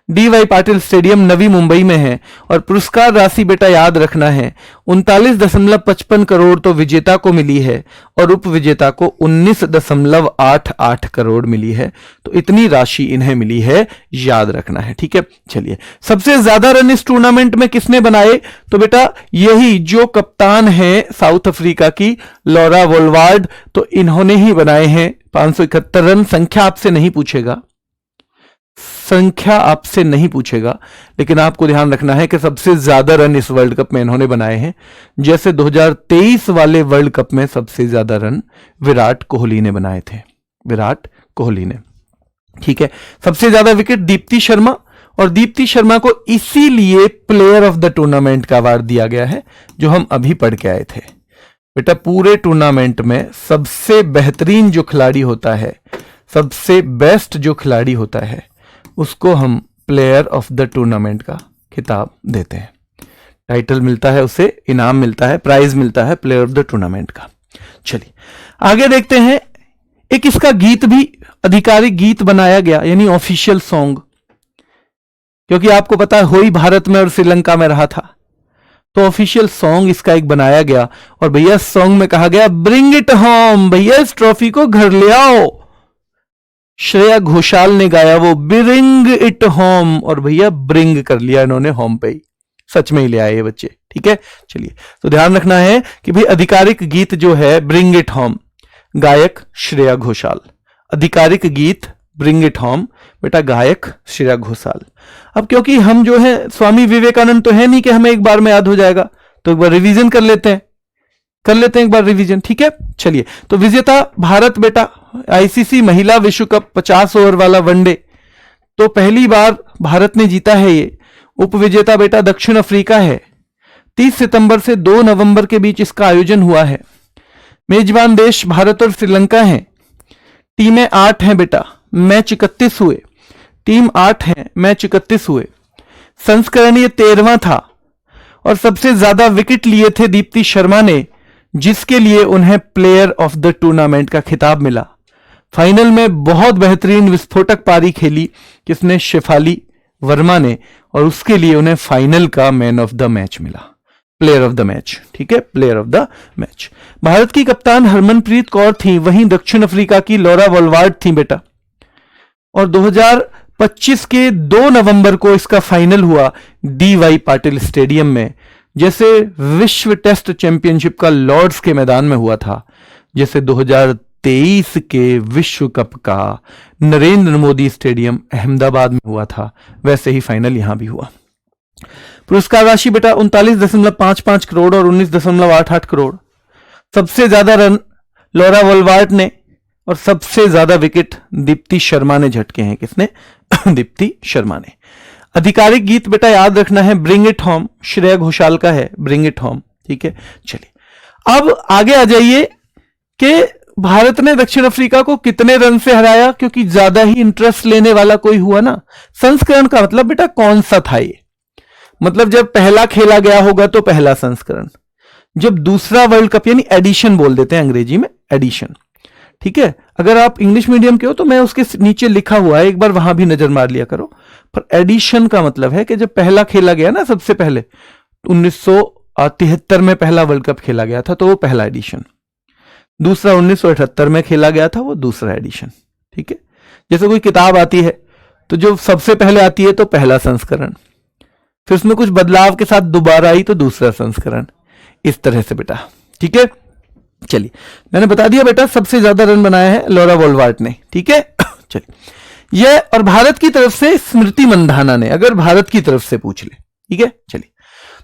DY पाटिल स्टेडियम नवी मुंबई में है। और पुरस्कार राशि बेटा याद रखना है 39.55 करोड़ तो विजेता को मिली है और उप विजेता को 19.88 करोड़ मिली है। तो इतनी राशि इन्हें मिली है, याद रखना है। ठीक है, चलिए सबसे ज्यादा रन इस टूर्नामेंट में किसने बनाए? तो बेटा यही जो कप्तान है साउथ अफ्रीका की लॉरा वोल्वार्ड, तो इन्होंने ही बनाए हैं 571 रन। संख्या आपसे नहीं पूछेगा, संख्या आपसे नहीं पूछेगा, लेकिन आपको ध्यान रखना है कि सबसे ज्यादा रन इस वर्ल्ड कप में इन्होंने बनाए हैं। जैसे 2023 वाले वर्ल्ड कप में सबसे ज्यादा रन विराट कोहली ने बनाए थे, विराट कोहली ने। ठीक है, सबसे ज्यादा विकेट दीप्ति शर्मा, और दीप्ति शर्मा को इसीलिए प्लेयर ऑफ द टूर्नामेंट का अवार्ड दिया गया है जो हम अभी पढ़ के आए थे। बेटा पूरे टूर्नामेंट में सबसे बेहतरीन जो खिलाड़ी होता है, सबसे बेस्ट जो खिलाड़ी होता है, उसको हम प्लेयर ऑफ द टूर्नामेंट का खिताब देते हैं। टाइटल मिलता है उसे, इनाम मिलता है, प्राइज मिलता है प्लेयर ऑफ द टूर्नामेंट का। चलिए आगे देखते हैं। एक इसका गीत भी आधिकारिक गीत बनाया गया, यानी ऑफिशियल सॉन्ग, क्योंकि आपको पता है हो ही भारत में और श्रीलंका में रहा था, तो ऑफिशियल सॉन्ग इसका एक बनाया गया। और भैया सॉन्ग में कहा गया ब्रिंग इट होम, भैया इस ट्रॉफी को घर ले आओ। श्रेया घोषाल ने गाया वो ब्रिंग इट होम, और भैया ब्रिंग कर लिया इन्होंने होम पे ही, सच में ही ले आए ये बच्चे। ठीक है, चलिए तो ध्यान रखना है कि भाई आधिकारिक गीत जो है ब्रिंग इट होम, गायक श्रेया घोषाल। आधिकारिक गीत ब्रिंग इट होम बेटा गायक श्रेया घोषाल। अब क्योंकि हम जो है स्वामी विवेकानंद तो है नहीं कि हमें एक बार में याद हो जाएगा, तो एक बार रिवीजन कर लेते हैं एक बार रिवीजन, ठीक है। चलिए, तो विजेता भारत बेटा, आईसीसी महिला विश्व कप 50 ओवर वाला वनडे तो पहली बार भारत ने जीता है ये। उपविजेता बेटा दक्षिण अफ्रीका है। 30 सितंबर से 2 नवंबर के बीच इसका आयोजन हुआ है। मेजबान देश भारत और श्रीलंका हैं। टीमें 8 हैं बेटा, मैच 31 हुए। टीम 8 हैं, मैच 31 हुए। संस्करण ये 13वां था और सबसे ज्यादा विकेट लिए थे दीप्ति शर्मा ने, जिसके लिए उन्हें प्लेयर ऑफ द टूर्नामेंट का खिताब मिला। फाइनल में बहुत बेहतरीन विस्फोटक पारी खेली किसने, शेफाली वर्मा ने, और उसके लिए उन्हें फाइनल का मैन ऑफ द मैच मिला, प्लेयर ऑफ द मैच, ठीक है, player of the match. Bharat की कप्तान हरमनप्रीत कौर थी, वहीं दक्षिण अफ्रीका की लॉरा वॉलवार्ड थी बेटा। और 2025 के 2 नवंबर को इसका फाइनल हुआ DY पाटिल स्टेडियम में, जैसे विश्व टेस्ट चैंपियनशिप का लॉर्ड्स के मैदान में हुआ था, जैसे 2023 के विश्व कप का नरेंद्र मोदी स्टेडियम अहमदाबाद में हुआ था, वैसे ही फाइनल यहां भी हुआ। पुरस्कार राशि बेटा 39.55 करोड़ और 19.88 करोड़। सबसे ज्यादा रन लॉरा वॉलवार्ट ने और सबसे ज्यादा विकेट दीप्ति शर्मा ने झटके हैं। किसने? दीप्ति शर्मा ने। आधिकारिक गीत बेटा याद रखना है bring it home, Shreya Ghoshal का है ब्रिंग इट होम, ठीक है। चलिए अब आगे आ जाइए कि भारत ने दक्षिण अफ्रीका को कितने रन से हराया, क्योंकि ज्यादा ही इंटरेस्ट लेने वाला कोई हुआ ना। संस्करण का मतलब बेटा कौन सा था ये, मतलब जब पहला खेला गया होगा तो पहला संस्करण, जब दूसरा वर्ल्ड कप, यानी एडिशन बोल देते हैं अंग्रेजी में, एडिशन, ठीक है। अगर आप इंग्लिश मीडियम के हो तो मैं उसके नीचे लिखा हुआ है, एक बार वहां भी नजर मार लिया करो। पर एडिशन का मतलब है कि जब पहला खेला गया ना, सबसे पहले 1973 में पहला वर्ल्ड कप खेला गया था तो वो पहला एडिशन, दूसरा 1978 में खेला गया था वो दूसरा एडिशन, ठीक है। जैसे कोई किताब आती है तो जो सबसे पहले आती है तो पहला संस्करण, फिर उसमें कुछ बदलाव के साथ दोबारा आई तो दूसरा संस्करण, इस तरह से बेटा, ठीक है। चलिए मैंने बता दिया बेटा सबसे ज्यादा रन बनाया है लॉरा वॉलवार्ट ने, ठीक है। चलिए यह, और भारत की तरफ से स्मृति मंधाना ने, अगर भारत की तरफ से पूछ ले, ठीक है। चलिए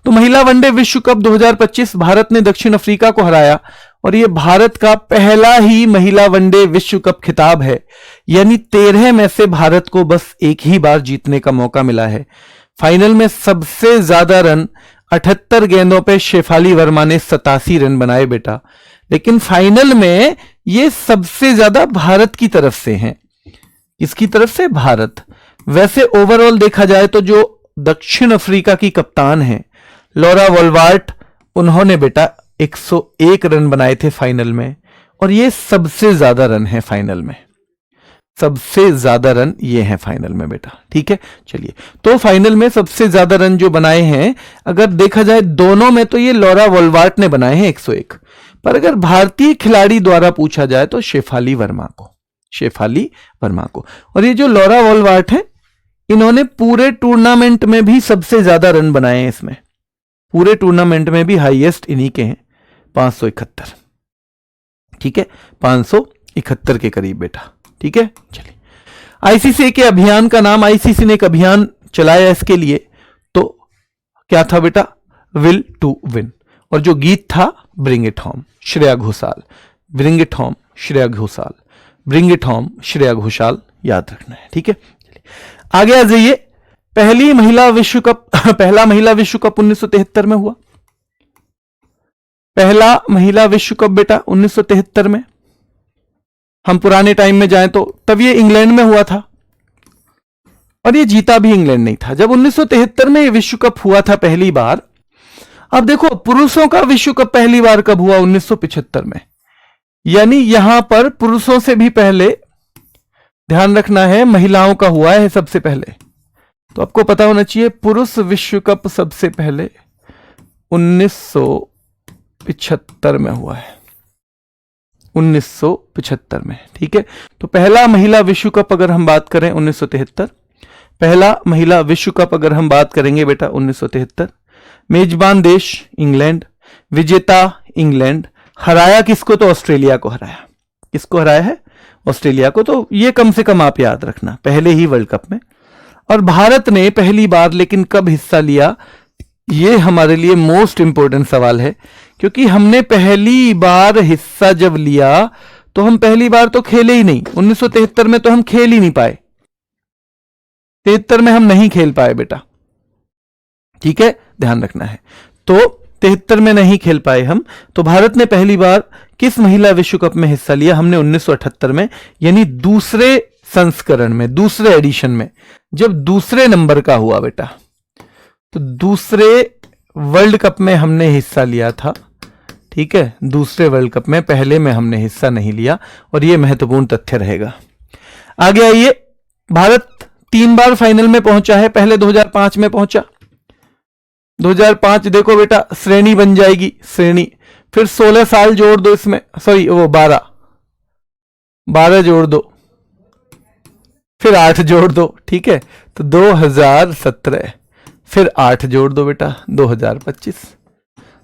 तो महिला वनडे विश्व कप 2025 भारत ने दक्षिण अफ्रीका को हराया और यह भारत का पहला ही महिला वनडे विश्व कप खिताब है, यानी 13 में से भारत को बस एक ही बार जीतने का मौका मिला है। फाइनल में सबसे ज्यादा रन 78 गेंदों पे शेफाली वर्मा ने 87 रन बनाए बेटा, लेकिन फाइनल में ये सबसे ज्यादा भारत की तरफ से हैं। किसकी तरफ से? भारत। वैसे ओवरऑल देखा जाए तो जो दक्षिण अफ्रीका की कप्तान है लॉरा वॉलवार्ट, उन्होंने बेटा 101 रन बनाए थे फाइनल में, और ये सबसे ज्यादा रन है फाइनल में, सबसे ज्यादा रन ये हैं फाइनल में बेटा, ठीक है। चलिए तो फाइनल में सबसे ज्यादा रन जो बनाए हैं अगर देखा जाए दोनों में तो ये लॉरा वॉलवार्ट ने बनाए हैं 101, पर अगर भारतीय खिलाड़ी द्वारा पूछा जाए तो शेफाली वर्मा को, शेफाली वर्मा को। और ये जो लॉरा वॉलवार्ट है इन्होंने पूरे टूर्नामेंट में भी सबसे ज्यादा रन बनाए हैं, इसमें पूरे टूर्नामेंट में भी हाईएस्ट इन्हीं के हैं 571, ठीक है, 571 के करीब बेटा, ठीक है। चलिए आईसीसी के अभियान का नाम, आईसीसी ने एक अभियान चलाया इसके लिए, तो क्या था बेटा? विल टू विन, और जो गीत था bring it home, Shreya Ghoshal, bring it home Shreya Ghoshal, bring it home Shreya Ghoshal, याद रखना है, ठीक है। आगे आ जाइए, पहला महिला विश्व कप 1973 में हुआ, पहला महिला विश्व कप बेटा 1973 में। हम पुराने टाइम में जाएं तो तब ये इंग्लैंड में हुआ था, और ये जीता भी इंग्लैंड नहीं था। जब 1973 में ये विश्व कप हुआ था पहली बार, अब देखो पुरुषों का विश्व कप पहली बार कब हुआ? 1975 में, यानी यहां पर पुरुषों से भी पहले, ध्यान रखना है, महिलाओं का हुआ है सबसे पहले, तो आपको पता होना चाहिए पुरुष विश्व कप सबसे पहले 1975 में हुआ है, 1975 में, ठीक है। तो पहला महिला विश्व कप अगर हम बात करें 1973, पहला महिला विश्व कप अगर हम बात करेंगे बेटा 1973। मेजबान देश इंग्लैंड, विजेता इंग्लैंड, हराया किसको? तो ऑस्ट्रेलिया को हराया। किसको हराया है? ऑस्ट्रेलिया को। तो ये कम से कम आप याद रखना, पहले ही वर्ल्ड कप में। और भारत ने पहली बार लेकिन कब हिस्सा लिया, ये हमारे लिए मोस्ट इंपॉर्टेंट सवाल है, क्योंकि हमने पहली बार हिस्सा जब लिया तो हम पहली बार तो खेले ही नहीं। 1973 में तो हम खेल ही नहीं पाए, 73 में हम नहीं खेल पाए बेटा, ठीक है, ध्यान रखना है। तो 73 में नहीं खेल पाए हम। तो भारत ने पहली बार किस महिला विश्व कप में हिस्सा लिया, हमने 1978 में, यानी दूसरे संस्करण में, दूसरे एडिशन में, जब दूसरे नंबर का हुआ बेटा। तो दूसरे वर्ल्ड कप में हमने हिस्सा लिया था, ठीक है, दूसरे वर्ल्ड कप में, पहले में हमने हिस्सा नहीं लिया, और यह महत्वपूर्ण तथ्य रहेगा। आगे आइए, भारत 3 बार फाइनल में पहुंचा है, पहले 2005 में पहुंचा। 2005 देखो बेटा, श्रेणी बन जाएगी, श्रेणी, फिर 16 साल जोड़ दो इसमें, सॉरी वो 12 जोड़ दो, फिर 8 जोड़ दो, ठीक है, तो 2017, फिर 8 जोड़ दो बेटा, 2025,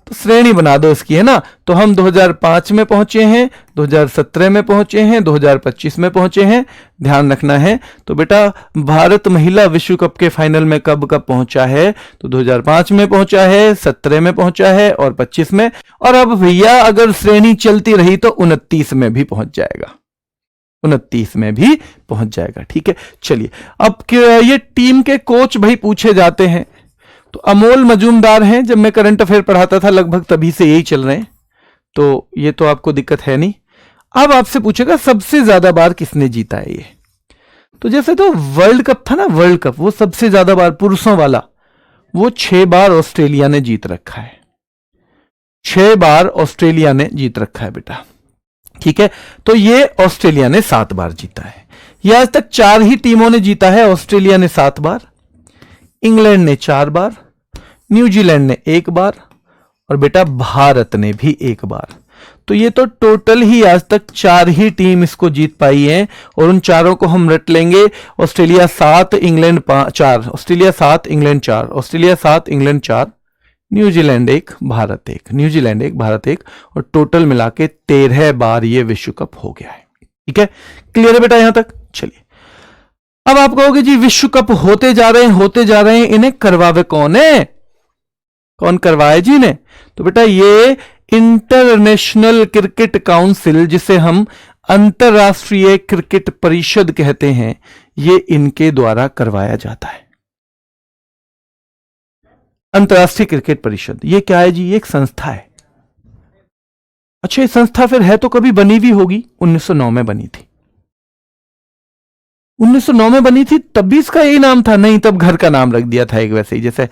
तो श्रेणी बना दो इसकी, है ना। तो हम 2005 में पहुंचे हैं, 2017 में पहुंचे हैं, 2025 में पहुंचे हैं, ध्यान रखना है। तो बेटा भारत महिला विश्व कप के फाइनल में कब कब पहुंचा है, तो 2005 में पहुंचा है, 17 में पहुंचा है और 25 में, और अब भैया अगर श्रेणी चलती रही तो 29 में भी पहुंच जाएगा, 29 में भी पहुंच जाएगा, ठीक है। चलिए, अब ये टीम के कोच भाई पूछे जाते हैं, तो अमोल मजूमदार हैं, जब मैं करंट अफेयर पढ़ाता था लगभग तभी से यही चल रहे हैं, तो ये तो आपको दिक्कत है नहीं। अब आपसे पूछेगा सबसे ज्यादा बार किसने जीता है ये, तो जैसे तो वर्ल्ड कप था ना, वर्ल्ड कप, वो सबसे ज्यादा बार पुरुषों वाला, वो 6 बार ऑस्ट्रेलिया ने जीत रखा है, 6 बार ऑस्ट्रेलिया ने जीत रखा है बेटा, ठीक है। तो ये ऑस्ट्रेलिया ने 7 बार जीता है। ये आज तक 4 ही टीमों ने जीता है, ऑस्ट्रेलिया ने 7 बार, इंग्लैंड ने 4 बार, न्यूजीलैंड ने 1 बार, और बेटा भारत ने भी 1 बार। तो ये तो टोटल ही आज तक 4 ही टीम इसको जीत पाई है, और उन चारों को हम रट लेंगे, Australia 7, England 4, Australia 7, England 4, Australia 7, England 4, New Zealand 1, Bharat 1, New Zealand 1, Bharat 1, और टोटल मिला के 13 बार ये विश्व कप हो गया है, ठीक है। क्लियर है बेटा यहां तक? चलिए, अब आप कहोगे जी विश्व कप होते जा रहे हैं, इन्हें करवावे कौन है, कौन करवाए जी इन्हें? तो बेटा ये इंटरनेशनल क्रिकेट काउंसिल, जिसे हम अंतरराष्ट्रीय क्रिकेट परिषद कहते हैं, ये इनके द्वारा करवाया जाता है। अंतरराष्ट्रीय क्रिकेट परिषद ये क्या है जी? ये एक संस्था है। अच्छा, ये संस्था फिर है तो कभी बनी भी होगी, 1909 में बनी थी। 1909 में बनी थी, तब भी इसका यही नाम था? नहीं, तब घर का नाम रख दिया था एक, वैसे ही जैसे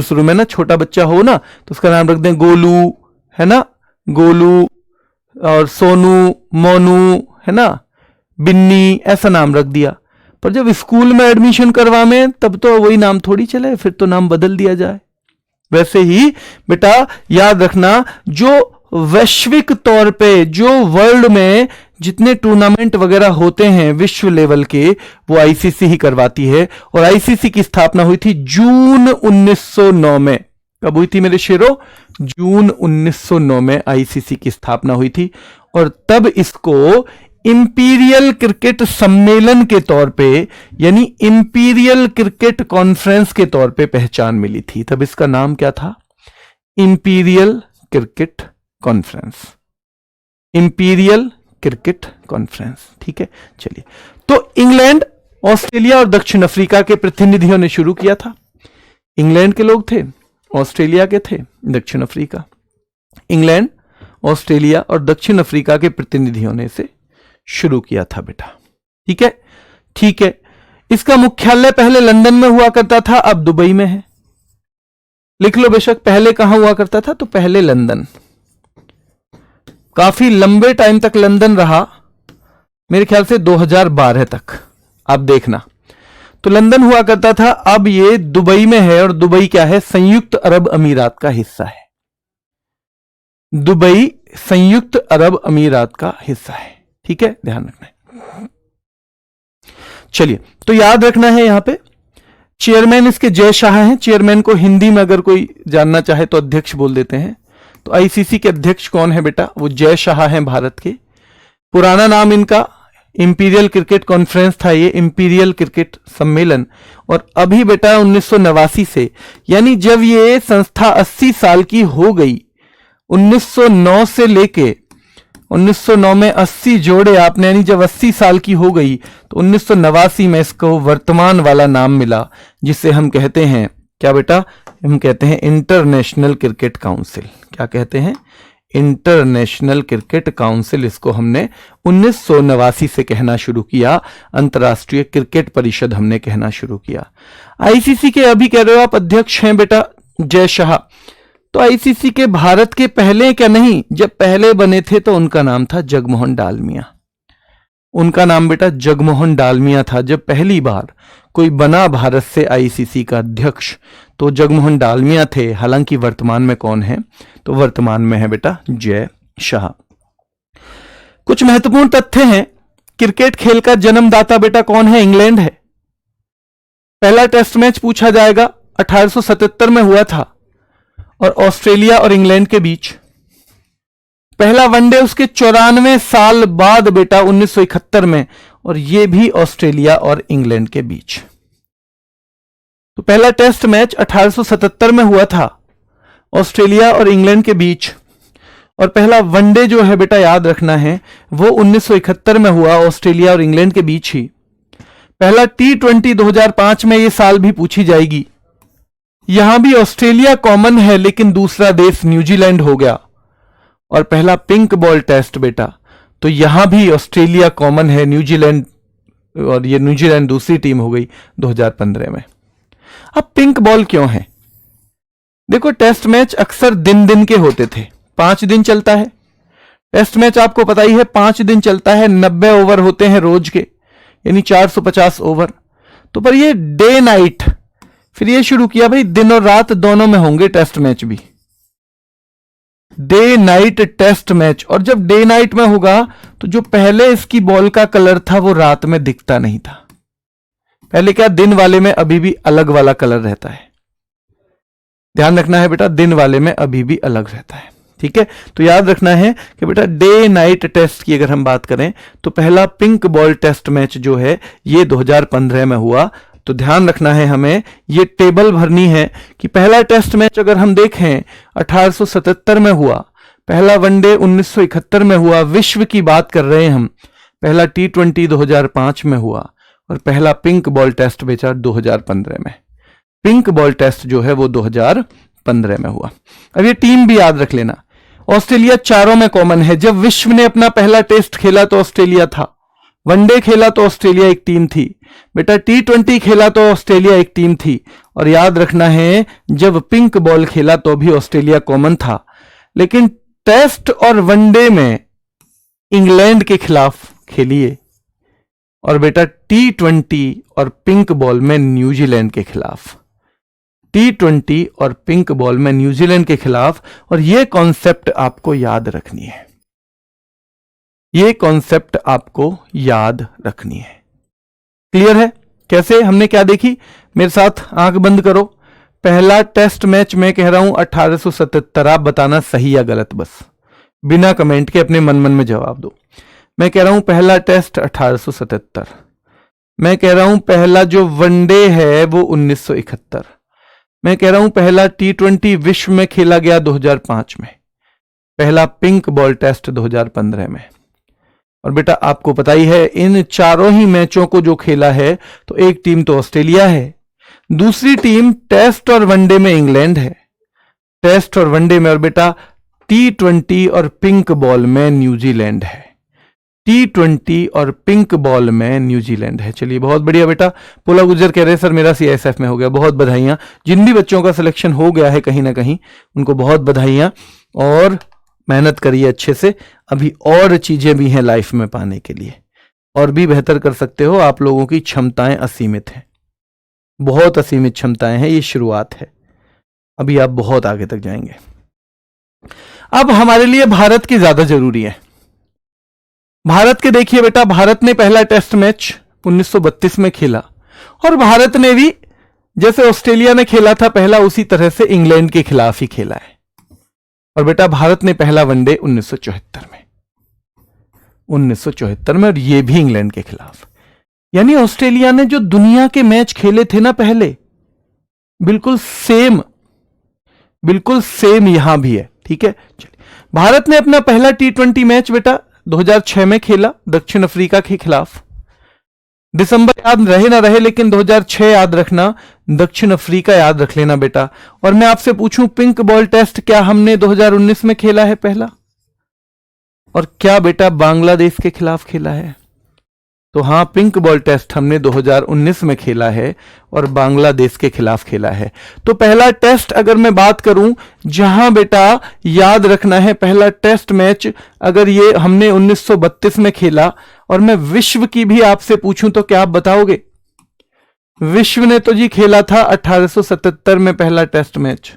शुरू में ना छोटा बच्चा हो ना तो उसका नाम रख दें गोलू, है ना, गोलू, और सोनू, मोनू, है ना, बिन्नी, ऐसा नाम रख दिया। पर जब स्कूल में एडमिशन करवाएं तब तो वही नाम थोड़ी चले, फिर तो नाम बदल दिया जाए। वैसे ही बेटा याद रखना, जो वैश्विक तौर पे, जो वर्ल्ड में जितने टूर्नामेंट वगैरह होते हैं विश्व लेवल के, वो आईसीसी ही करवाती है। और आईसीसी की स्थापना हुई थी जून 1909 में। कब हुई थी मेरे शेरों? जून 1909 में आईसीसी की स्थापना हुई थी, और तब इसको इंपीरियल क्रिकेट सम्मेलन के तौर पे, यानी इंपीरियल क्रिकेट कॉन्फ्रेंस के तौर पे पहचान मिली थी। तब इसका नाम क्या था? Imperial cricket conference, imperial cricket conference, ठीक है। चलिए, तो इंग्लैंड, ऑस्ट्रेलिया और दक्षिण अफ्रीका के प्रतिनिधियों ने शुरू किया था। इंग्लैंड के लोग थे, ऑस्ट्रेलिया के थे, दक्षिण अफ्रीका, इंग्लैंड, ऑस्ट्रेलिया और दक्षिण अफ्रीका के प्रतिनिधियों ने इसे शुरू किया था बेटा, ठीक है। ठीक है, इसका मुख्यालय पहले लंदन में हुआ करता था, अब दुबई में है। लिख लो बेशक, पहले कहां हुआ करता था? तो पहले लंदन, काफी लंबे टाइम तक लंदन रहा, मेरे ख्याल से 2012 तक। आप देखना, तो लंदन हुआ करता था, अब ये दुबई में है। और दुबई क्या है? संयुक्त अरब अमीरात का हिस्सा है। दुबई संयुक्त अरब अमीरात का हिस्सा है, ठीक है, ध्यान रखना है। चलिए, तो याद रखना है यहां पे चेयरमैन इसके जय शाह हैं। चेयरमैन को हिंदी में अगर कोई जानना चाहे तो अध्यक्ष बोल देते हैं। तो आईसीसी के अध्यक्ष कौन है बेटा? वो जय शाह हैं, भारत के। पुराना नाम इनका इंपीरियल क्रिकेट कॉन्फ्रेंस था ये, इंपीरियल क्रिकेट सम्मेलन। और अभी बेटा 1989 से, यानी जब ये संस्था 80 साल की हो गई, 1909 से लेके 1909 में 80 जोड़े आपने, यानी जब 80 साल की हो गई तो 1989 में इसको वर्तमान वाला नाम मिला, जिसे हम कहते हैं क्या बेटा, हम कहते हैं इंटरनेशनल क्रिकेट काउंसिल। क्या कहते हैं? International cricket council. इसको हमने 1989 से कहना शुरू किया, अंतर्राष्ट्रीय क्रिकेट परिषद हमने कहना शुरू किया। आईसीसी के अभी कह रहे हो आप अध्यक्ष हैं बेटा जय शाह, तो आईसीसी के भारत के पहले क्या नहीं, जब पहले बने थे तो उनका नाम था जगमोहन डालमिया। उनका नाम बेटा जगमोहन डालमिया था। जब पहली बार कोई बना भारत से आईसीसी का अध्यक्ष तो जगमोहन डालमिया थे। हालांकि वर्तमान में कौन है? तो वर्तमान में है बेटा जय शाह। कुछ महत्वपूर्ण तथ्य हैं। क्रिकेट खेल का जन्मदाता बेटा कौन है? इंग्लैंड है। पहला टेस्ट मैच पूछा जाएगा 1877 में हुआ था और ऑस्ट्रेलिया और इंग्लैंड के बीच। पहला वनडे उसके 94 साल बाद बेटा 1971 में, और यह भी ऑस्ट्रेलिया और इंग्लैंड के बीच। तो पहला टेस्ट मैच 1877 में हुआ था ऑस्ट्रेलिया और इंग्लैंड के बीच, और पहला वनडे जो है बेटा याद रखना है वो 1971 में हुआ ऑस्ट्रेलिया और इंग्लैंड के बीच ही। पहला T20 2005 में ये साल भी पूछी जाएगी। यहां भी ऑस्ट्रेलिया कॉमन है लेकिन दूसरा देश न्यूजीलैंड हो गया। और पहला पिंक बॉल टेस्ट बेटा, तो यहां भी ऑस्ट्रेलिया कॉमन है, न्यूजीलैंड, और ये न्यूजीलैंड दूसरी टीम हो गई 2015 में। अब पिंक बॉल क्यों है? देखो टेस्ट मैच अक्सर दिन दिन के होते थे, 5 दिन चलता है टेस्ट मैच, आपको पता ही है 5 दिन चलता है, 90 ओवर होते हैं रोज के, यानी 450 ओवर। तो पर ये डे नाइट, फिर ये शुरू किया भाई दिन और रात दोनों में होंगे टेस्ट मैच भी, डे नाइट टेस्ट मैच। और जब डे नाइट में होगा तो जो पहले इसकी बॉल का कलर था वो रात में दिखता नहीं था। पहले क्या, दिन वाले में अभी भी अलग वाला कलर रहता है, ध्यान रखना है बेटा, दिन वाले में अभी भी अलग रहता है। ठीक है, तो याद रखना है कि बेटा डे नाइट टेस्ट की अगर हम बात करें तो पहला पिंक बॉल टेस्ट मैच जो है ये 2015 में हुआ। तो ध्यान रखना है हमें, ये टेबल भरनी है कि पहला टेस्ट मैच अगर हम देखें 1877 में हुआ, पहला वनडे 1971 में हुआ, विश्व की बात कर रहे हैं हम, पहला T20 2005 में हुआ, और पहला पिंक बॉल टेस्ट बेचा 2015 में। पिंक बॉल टेस्ट जो है वो 2015 में हुआ। अब ये टीम भी याद रख लेना, ऑस्ट्रेलिया चारों में कॉमन है। जब विश्व ने अपना पहला टेस्ट खेला तो ऑस्ट्रेलिया था, वनडे खेला तो ऑस्ट्रेलिया एक टीम थी बेटा, T20 खेला तो ऑस्ट्रेलिया एक टीम थी, और याद रखना है जब पिंक बॉल खेला तो भी ऑस्ट्रेलिया कॉमन था। लेकिन टेस्ट और वनडे में इंग्लैंड के खिलाफ खेलिए, और बेटा T20 और पिंक बॉल में न्यूजीलैंड के खिलाफ, T20 और पिंक बॉल में न्यूजीलैंड के खिलाफ। और यह कॉन्सेप्ट आपको याद रखनी है, ये कॉन्सेप्ट आपको याद रखनी है। क्लियर है? कैसे, हमने क्या देखी, मेरे साथ आंख बंद करो। पहला टेस्ट मैच मैं कह रहा हूं 1877, आप बताना सही या गलत, बस बिना कमेंट के अपने मन में जवाब दो। मैं कह रहा हूं पहला टेस्ट 1877, मैं कह रहा हूं पहला जो वनडे है वो 1971, मैं कह रहा हूं पहला T20 विश्व में खेला गया 2005 में, पहला पिंक बॉल टेस्ट 2015 में। और बेटा आपको पता ही है इन चारों ही मैचों को जो खेला है तो एक टीम तो ऑस्ट्रेलिया है, दूसरी टीम टेस्ट और वनडे में इंग्लैंड है, टेस्ट और वनडे में, और बेटा T20 और पिंक बॉल में न्यूजीलैंड है, T20 और पिंक बॉल में न्यूजीलैंड है। चलिए बहुत बढ़िया बेटा। पोला गुजर कह रहे सर मेरा CISF में हो गया, बहुत बधाइयां। जिन भी बच्चों का सिलेक्शन हो गया है कहीं ना कहीं उनको बहुत बधाइयां, और मेहनत करिए अच्छे से। अभी और चीजें भी हैं लाइफ में पाने के लिए, और भी बेहतर कर सकते हो। आप लोगों की क्षमताएं असीमित हैं, बहुत असीमित क्षमताएं हैं, ये शुरुआत है, अभी आप बहुत आगे तक जाएंगे। अब हमारे लिए भारत की ज्यादा जरूरी है। भारत के देखिए बेटा, भारत ने पहला टेस्ट मैच 1932 में खेला, और भारत ने भी जैसे ऑस्ट्रेलिया ने खेला था पहला उसी तरह से इंग्लैंड के खिलाफ ही खेला है। और बेटा भारत ने पहला वनडे 1974 में, 1974 में, और ये भी इंग्लैंड के खिलाफ। यानी ऑस्ट्रेलिया ने जो दुनिया के मैच खेले थे ना पहले, बिल्कुल सेम यहां भी है। ठीक है, चलिए। भारत ने अपना पहला T20 मैच बेटा 2006 में खेला दक्षिण अफ्रीका के खिलाफ। दिसंबर याद रहे ना रहे, लेकिन 2006 याद रखना, दक्षिण अफ्रीका याद रख लेना बेटा। और मैं आपसे पूछूं, पिंक बॉल टेस्ट क्या हमने 2019 में खेला है पहला? और क्या बेटा बांग्लादेश के खिलाफ खेला है? तो हां, पिंक बॉल टेस्ट हमने 2019 में खेला है और बांग्लादेश के खिलाफ खेला है। तो पहला टेस्ट अगर मैं बात करूं, जहां बेटा याद रखना है, पहला टेस्ट मैच अगर ये हमने 1932 में खेला, और मैं विश्व की भी आपसे पूछूं तो क्या आप बताओगे? विश्व ने तो जी खेला था 1877 में पहला टेस्ट मैच,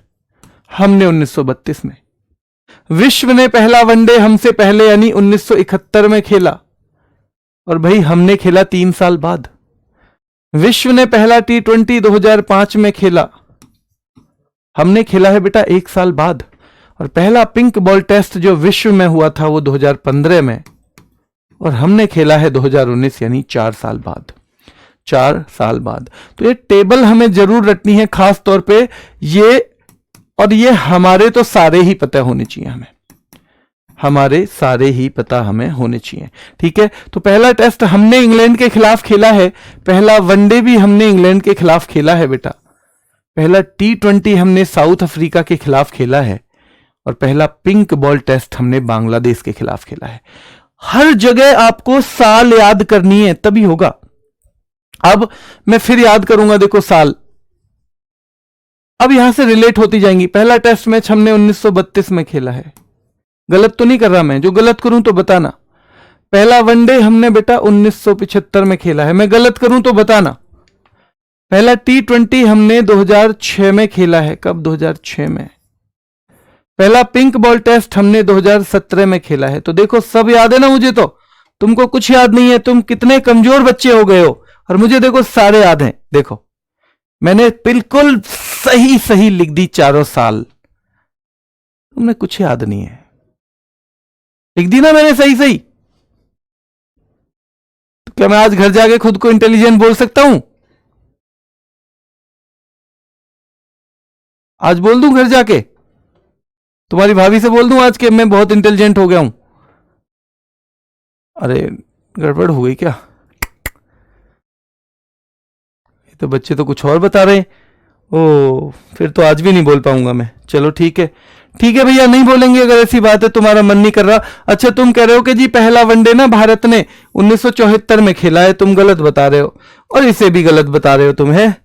हमने 1932 में। विश्व ने पहला वनडे हमसे पहले यानी 1971 में खेला, और भाई हमने खेला 3 साल बाद। विश्व ने पहला T20 2005 में खेला, हमने खेला है बेटा 1 साल बाद। और पहला पिंक बॉल टेस्ट जो विश्व में हुआ था वो 2015 में, और हमने खेला है 2019 यानी 4 साल बाद। 4 साल बाद। तो ये टेबल हमें जरूर रटनी है, खास तौर पे ये, और ये हमारे तो सारे ही पता होने चाहिए हमें, हमारे सारे ही पता हमें होने चाहिए। ठीक है, तो पहला टेस्ट हमने इंग्लैंड के खिलाफ खेला है, पहला वनडे भी हमने इंग्लैंड के खिलाफ खेला है बेटा, पहला T20 हमने साउथ अफ्रीका के खिलाफ खेला है, और पहला पिंक बॉल टेस्ट हमने बांग्लादेश के खिलाफ खेला है। हर जगह आपको साल याद करनी है, तभी होगा। अब मैं फिर याद करूंगा, देखो साल अब यहां से रिलेट होती जाएंगी। पहला टेस्ट मैच हमने 1932 में खेला है, गलत तो नहीं कर रहा मैं? जो गलत करूं तो बताना। पहला वनडे हमने बेटा 1975 में खेला है, मैं गलत करूं तो बताना। पहला T20 हमने 2006 में खेला है, कब? 2006 में। पहला पिंक बॉल टेस्ट हमने 2017 में खेला है। तो देखो सब याद है ना मुझे, तो तुमको कुछ याद नहीं है, तुम कितने कमजोर बच्चे हो गए हो। और मुझे देखो सारे याद हैं, देखो मैंने बिल्कुल सही सही लिख दी चारों साल, तुमने कुछ याद नहीं है, लिख दी ना मैंने सही सही। तो क्या मैं आज घर जाके खुद को इंटेलिजेंट बोल सकता हूं? आज बोल दूं घर जाके, तुम्हारी भाभी से बोल दूं आज के मैं बहुत इंटेलिजेंट हो गया हूं? अरे गड़बड़ हो गई क्या? ये तो बच्चे तो कुछ और बता रहे हैं। ओ, फिर तो आज भी नहीं बोल पाऊंगा मैं। चलो ठीक है, ठीक है भैया, नहीं बोलेंगे अगर ऐसी बात है, तुम्हारा मन नहीं कर रहा। अच्छा, तुम कह रहे हो कि जी पहला वनडे ना भारत ने 1974 में खेला है, तुम गलत बता रहे हो, और इसे भी गलत बता रहे हो तुम, है?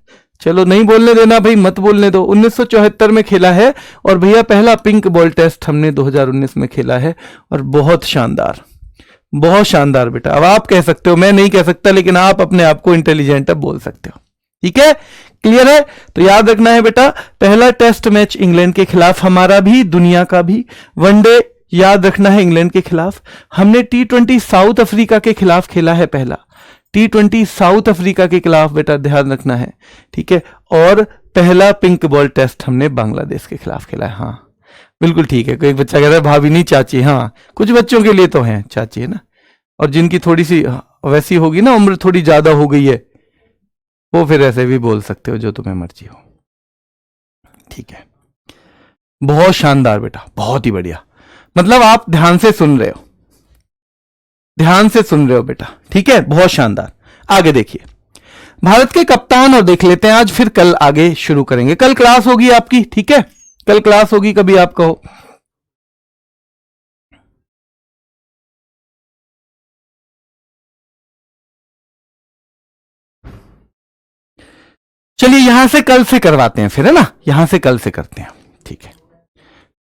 चलो नहीं बोलने देना भाई, मत बोलने दो। 1974 में खेला है, और भैया पहला पिंक बॉल टेस्ट हमने 2019 में खेला है, और बहुत शानदार, बहुत शानदार बेटा। अब आप कह सकते हो, मैं नहीं कह सकता, लेकिन आप अपने आप को इंटेलिजेंट अब बोल सकते हो। ठीक है, क्लियर है? तो याद रखना है बेटा, पहला टेस्ट मैच इंग्लैंड के खिलाफ, हमारा भी दुनिया का भी। वनडे याद रखना है इंग्लैंड के खिलाफ। हमने T20 साउथ अफ्रीका के खिलाफ खेला है, पहला T20 साउथ अफ्रीका के खिलाफ बेटा ध्यान रखना है। ठीक है, और पहला पिंक बॉल टेस्ट हमने बांग्लादेश के खिलाफ खेला है। हाँ बिल्कुल ठीक है। कोई बच्चा कह रहा है भाभी नहीं चाची, हाँ कुछ बच्चों के लिए तो है चाची, है ना, और जिनकी थोड़ी सी वैसी होगी ना, उम्र थोड़ी ज्यादा हो गई है, वो फिर ऐसे भी बोल सकते हो, जो तुम्हें मर्जी हो। ठीक है, बहुत शानदार बेटा, बहुत ही बढ़िया। मतलब आप ध्यान से सुन रहे हो, ध्यान से सुन रहे हो बेटा। ठीक है, बहुत शानदार। आगे देखिए, भारत के कप्तान और देख लेते हैं आज, फिर कल आगे शुरू करेंगे। कल क्लास होगी आपकी, ठीक है, कल क्लास होगी, कभी आप कहो। चलिए यहां से कल से करवाते हैं फिर, है ना, यहां से कल से करते हैं। ठीक है,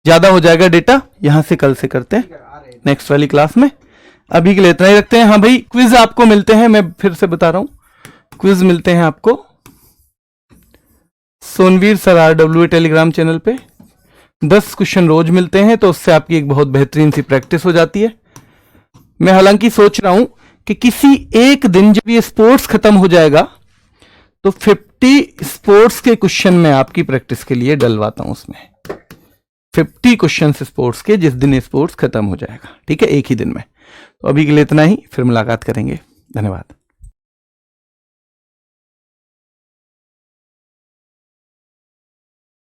ज्यादा हो जाएगा डेटा, यहां से कल से करते हैं नेक्स्ट वाली क्लास में। अभी के लिए इतना ही रखते हैं। हाँ भाई, क्विज आपको मिलते हैं, मैं फिर से बता रहा हूं, क्विज मिलते हैं आपको Sonveer sir RWA Telegram channel पे। 10 क्वेश्चन रोज मिलते हैं, तो उससे आपकी एक बहुत बेहतरीन सी प्रैक्टिस हो जाती है। मैं हालांकि सोच रहा हूं कि किसी एक दिन जब ये स्पोर्ट्स खत्म हो जाएगा तो 50 स्पोर्ट्स के क्वेश्चन में आपकी प्रैक्टिस के लिए डलवाता हूं उसमें। 50 क्वेश्चन स्पोर्ट्स के, जिस दिन स्पोर्ट्स खत्म हो जाएगा। ठीक है, एक ही दिन में। तो अभी के लिए इतना ही, फिर मुलाकात करेंगे। धन्यवाद।